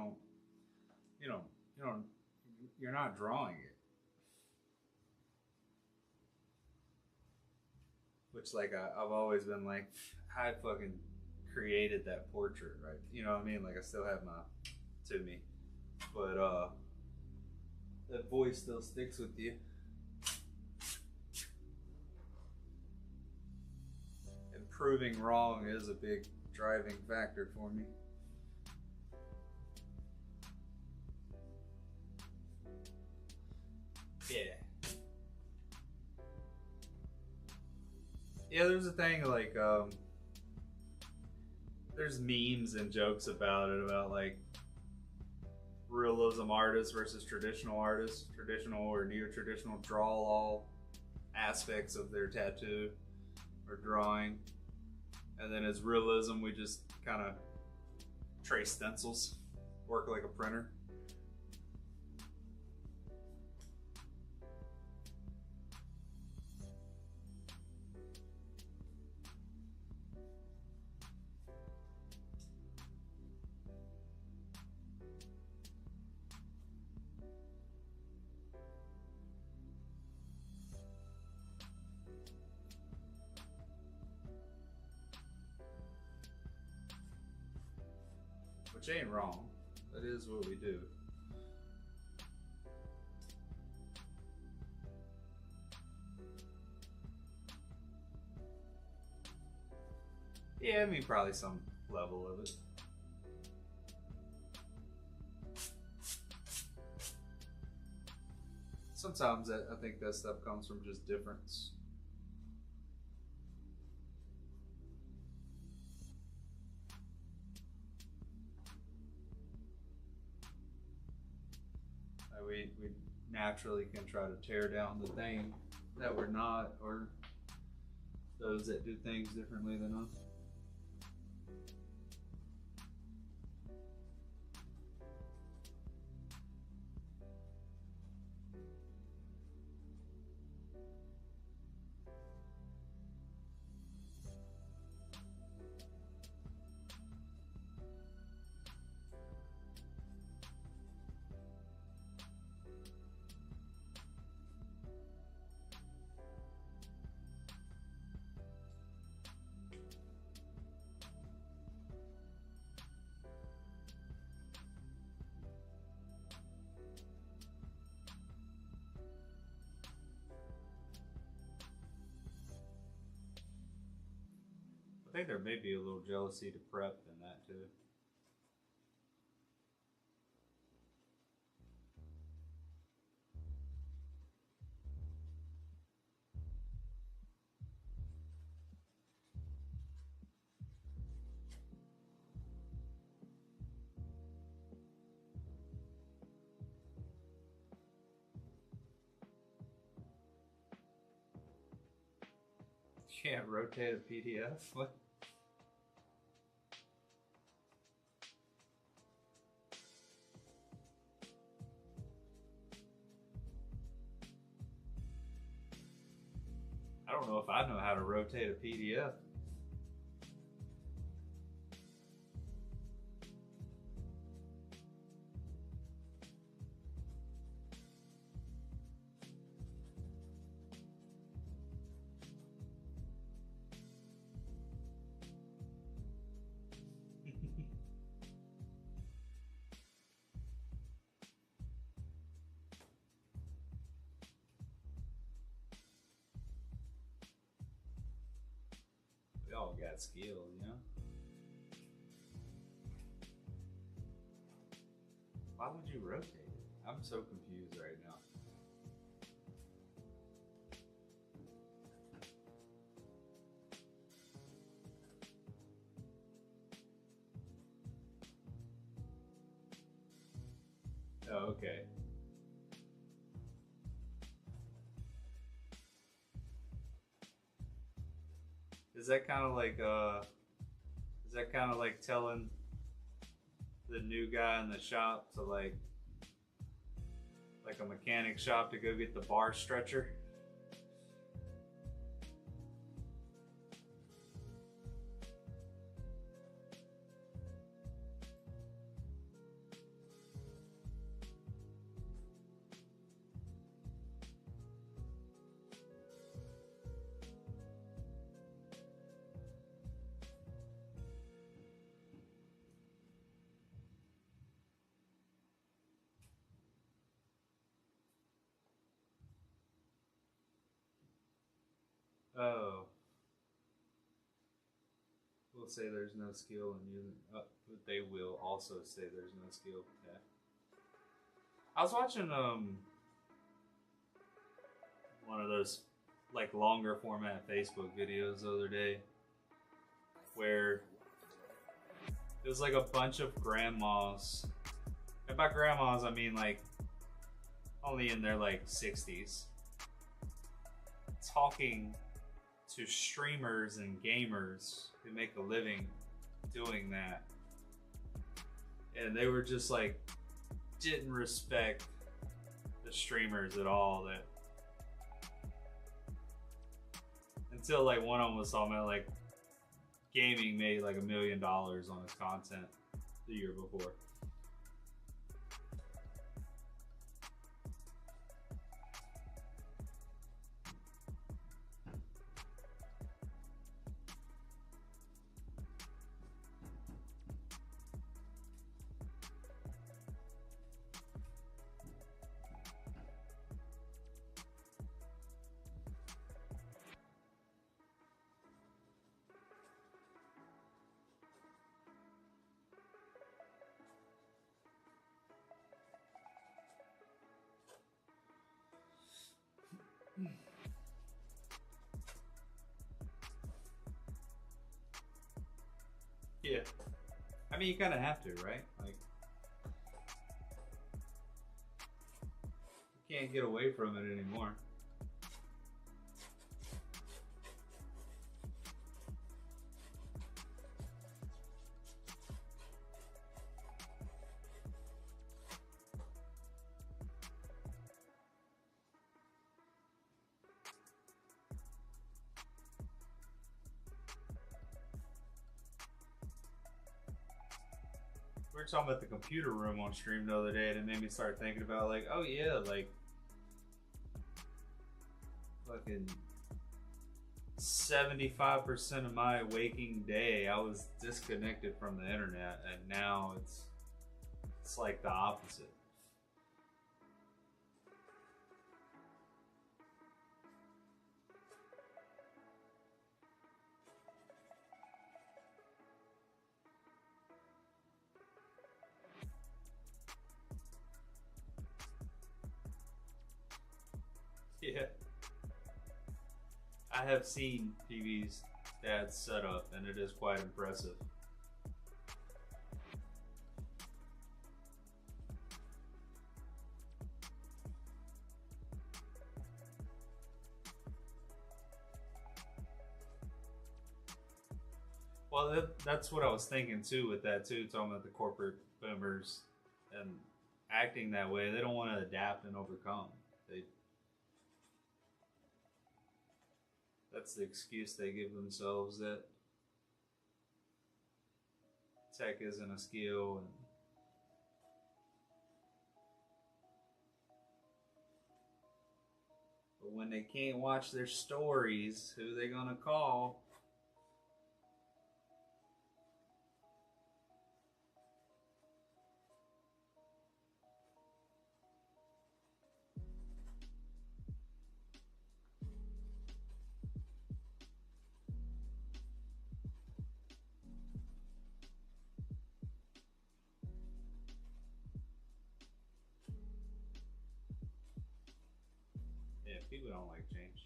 not drawing it. Which like I've always been like, I fucking created that portrait, right? You know what I mean? Like I still have to me. But that voice still sticks with you. And proving wrong is a big driving factor for me. Yeah. Yeah, there's a thing like there's memes and jokes about it, about like realism artists versus traditional artists. Traditional or neo-traditional draw all aspects of their tattoo or drawing, and then as realism we just kind of trace stencils, work like a printer. which ain't wrong. That is what we do. Yeah, I mean, probably some level of it. Sometimes I think that stuff comes from just difference. We naturally can try to tear down the thing that we're not, or those that do things differently than us. I think there may be a little jealousy to prep in that too. You can't rotate a PDF? What? I don't know if I know how to rotate a PDF. We all got skills, you know? Why would you rotate it? I'm so confused right now. Oh, okay. Is that kind of like telling the new guy in the shop to like a mechanic shop to go get the bar stretcher? Oh. We'll say there's no skill in using, but they will also say there's no skill. Yeah. I was watching one of those like longer format Facebook videos the other day where it was like a bunch of grandmas, and by grandmas I mean like only in their like 60s, talking to streamers and gamers who make a living doing that, and they were just like didn't respect the streamers at all, that until like one of them was talking about like gaming made like $1 million on his content the year before. Yeah. I mean, you kind of have to, right? Like, you can't get away from it anymore. We were talking about the computer room on stream the other day, and it made me start thinking about, like, oh yeah, like, fucking 75% of my waking day, I was disconnected from the internet, and now it's like the opposite. Yeah. I have seen TV's dad's setup, and it is quite impressive. Well, that's what I was thinking too with that too, talking about the corporate boomers and acting that way. They don't want to adapt and overcome. That's the excuse they give themselves, that tech isn't a skill. But when they can't watch their stories, who are they gonna call? Yeah, people don't like change.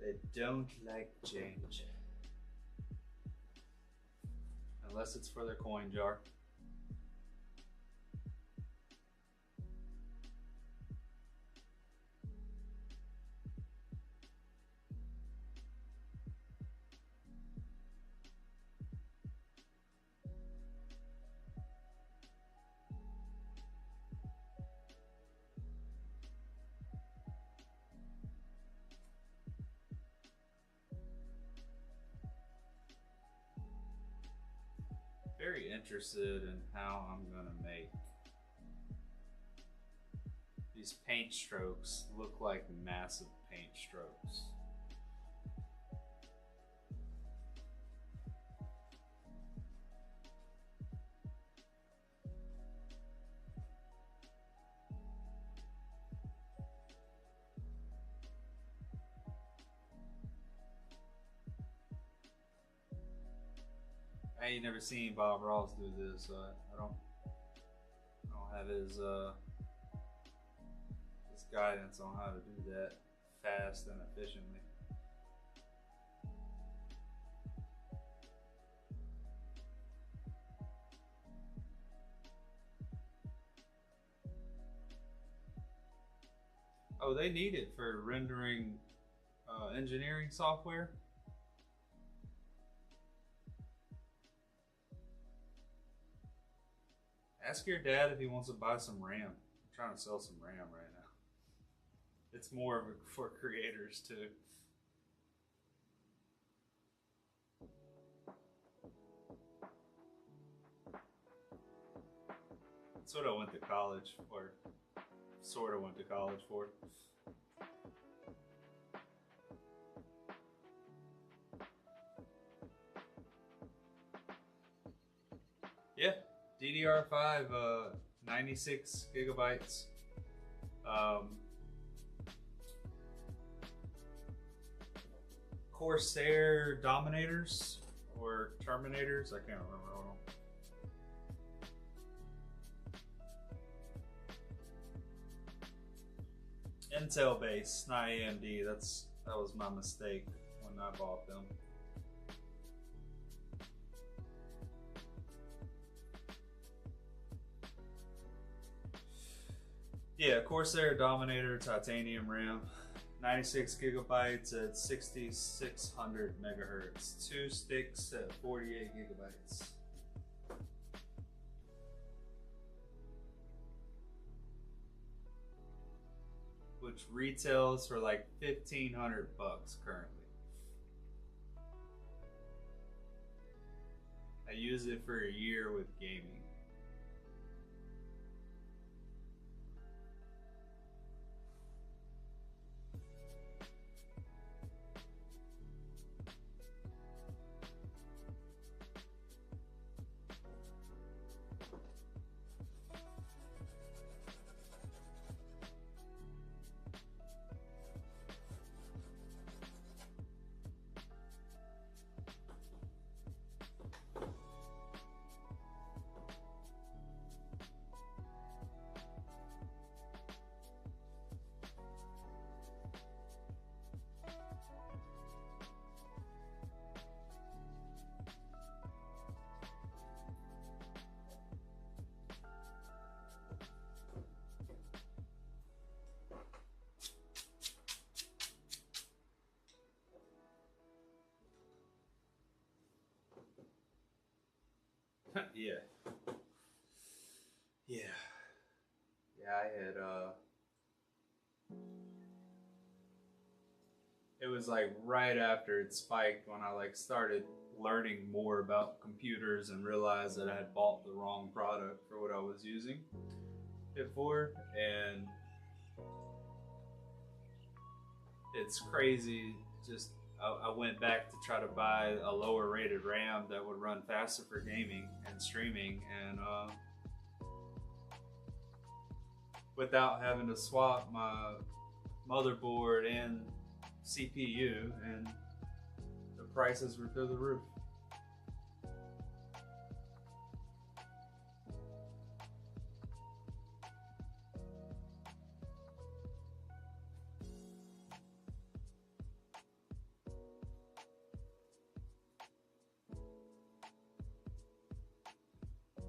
They don't like change. Unless it's for their coin jar. Very interested in how I'm gonna make these paint strokes look like massive paint strokes. I ain't never seen Bob Ross do this, so I don't have his guidance on how to do that fast and efficiently. Oh, they need it for rendering engineering software. Ask your dad if he wants to buy some RAM. I'm trying to sell some RAM right now. It's more of for creators too. That's what I went to college for. Sort of went to college for. Yeah, DDR5, 96 gigabytes. Corsair Dominators or Terminators, I can't remember. Intel base, not AMD. That was my mistake when I bought them. Yeah, Corsair Dominator titanium RAM, 96 gigabytes at 6600 megahertz, 2 sticks at 48 gigabytes. Which retails for like $1,500 currently. I use it for a year with gaming. Yeah. I had it was like right after it spiked when I like started learning more about computers and realized that I had bought the wrong product for what I was using it for, and it's crazy. Just I went back to try to buy a lower rated RAM that would run faster for gaming and streaming, and without having to swap my motherboard and CPU, and the prices were through the roof.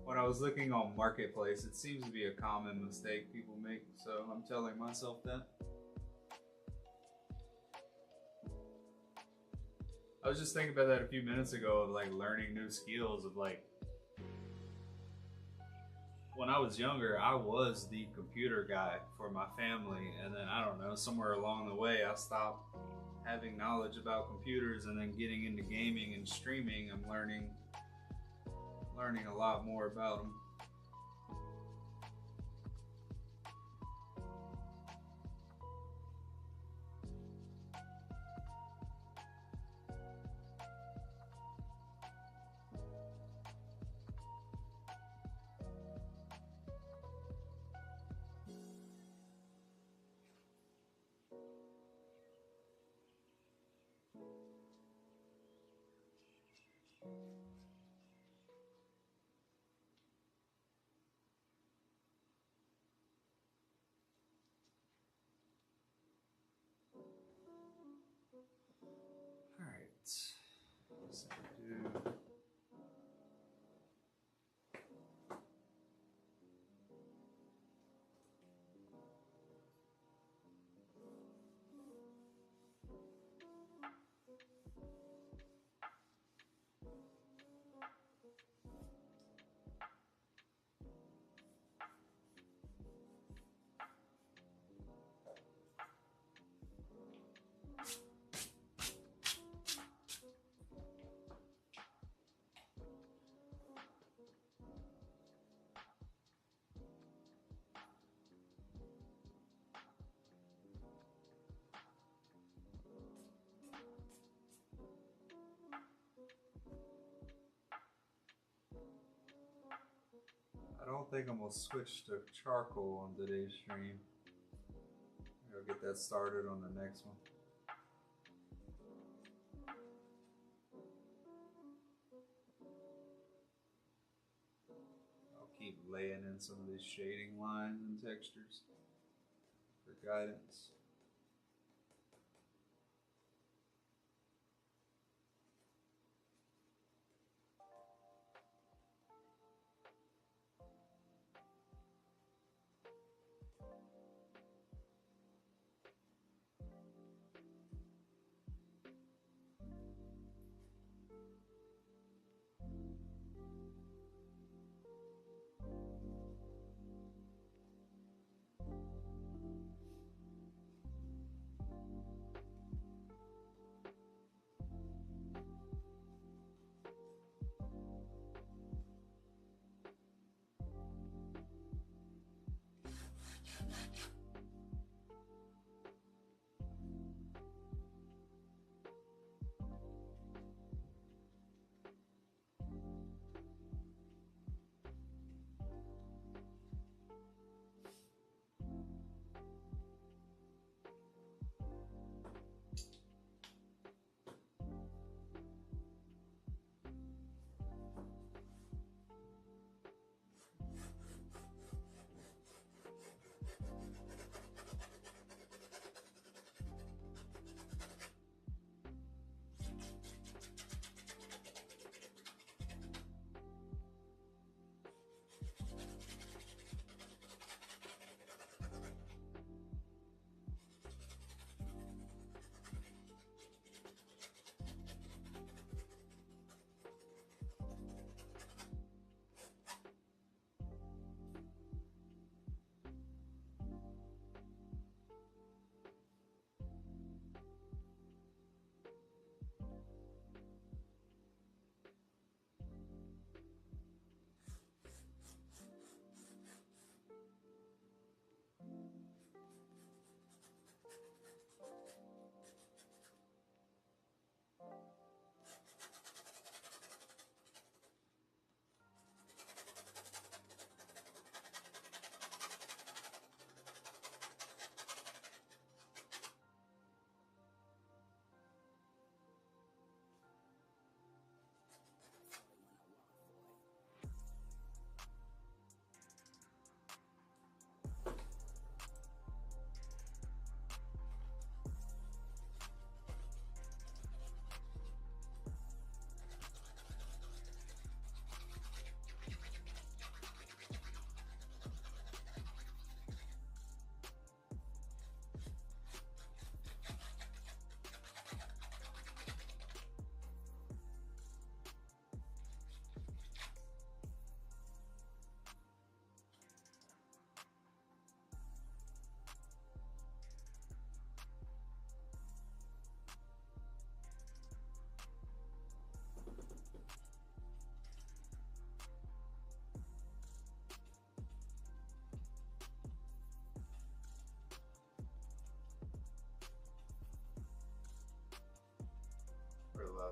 When I was looking on Marketplace, it seems to be a common mistake people make, so I'm telling myself that. I was just thinking about that a few minutes ago, of like learning new skills, of like, when I was younger, I was the computer guy for my family, and then I don't know, somewhere along the way I stopped having knowledge about computers, and then getting into gaming and streaming, I'm learning a lot more about them. All right, so do. I don't think I'm gonna switch to charcoal on today's stream. I'll get that started on the next one. I'll keep laying in some of these shading lines and textures for guidance.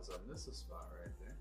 realize I missed a spot right there.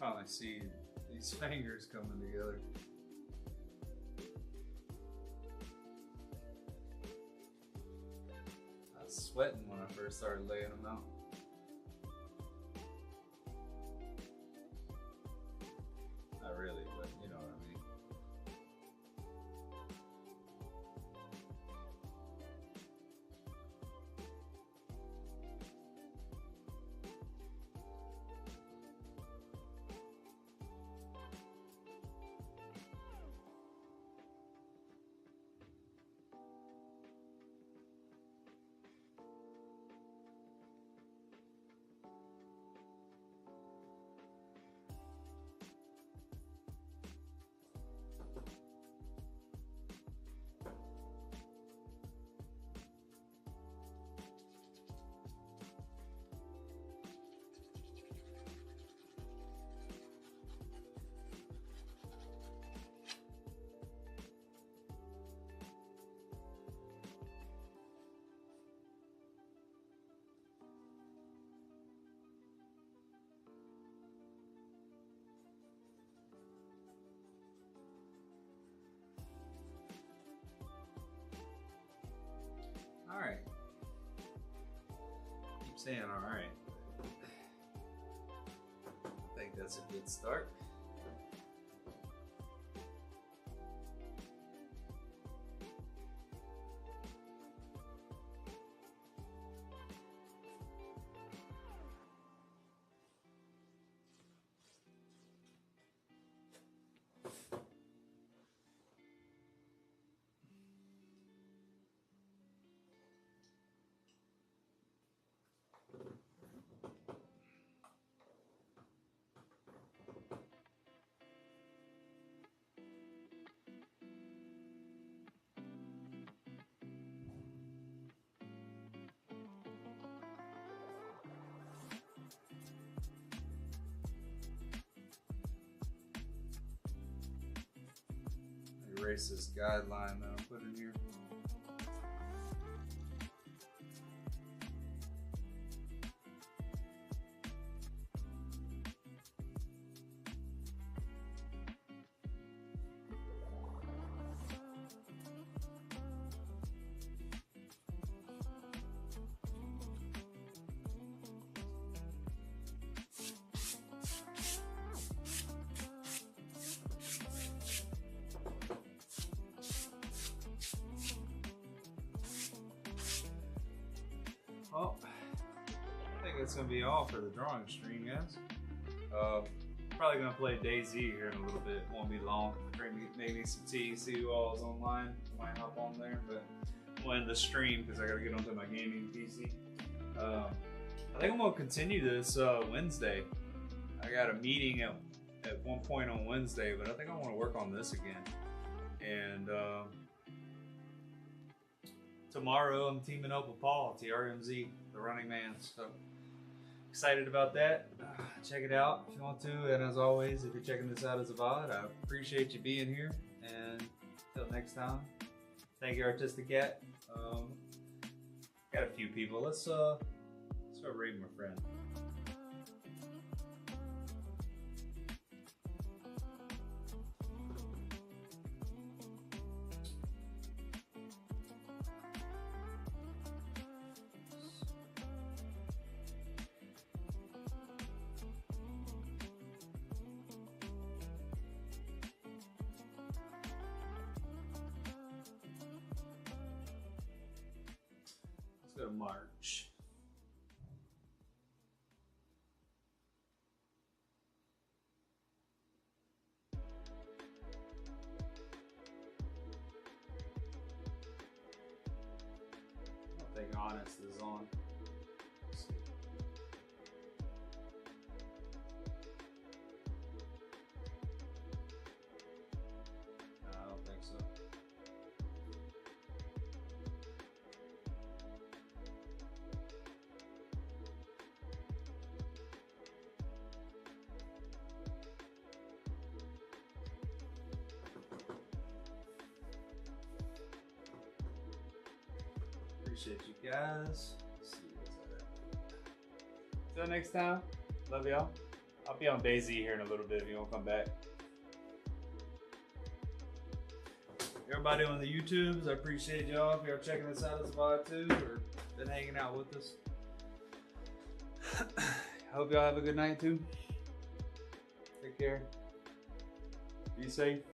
finally see these fingers coming together. I was sweating when I first started laying them out. Not really, but you know what I mean. All right. Keep saying all right. I think that's a good start. Erase this guideline that I put in here. Well, I think that's gonna be all for the drawing stream, guys. Probably gonna play DayZ here in a little bit. Won't be long. Maybe some tea. See who all is online. Might hop on there, but we'll end the stream because I gotta get onto my gaming PC. I think I'm gonna continue this Wednesday. I got a meeting at one point on Wednesday, but I think I want to work on this again. And tomorrow I'm teaming up with Paul, TRMZ, the Running Man. So excited about that. Check it out if you want to. And as always, if you're checking this out as a VOD, I appreciate you being here. And until next time, thank you, Artistic Cat. Got a few people. Let's start rating my friend. Let's go to March. I don't think Honest is on. Let's see. No, I don't think so. Appreciate you guys. Let's see what's that. Till next time. Love y'all. I'll be on Daisy here in a little bit if you want to come back. Everybody on the YouTubes, I appreciate y'all. If y'all checking this out as a VOD too, or been hanging out with us. I hope y'all have a good night too. Take care. Be safe.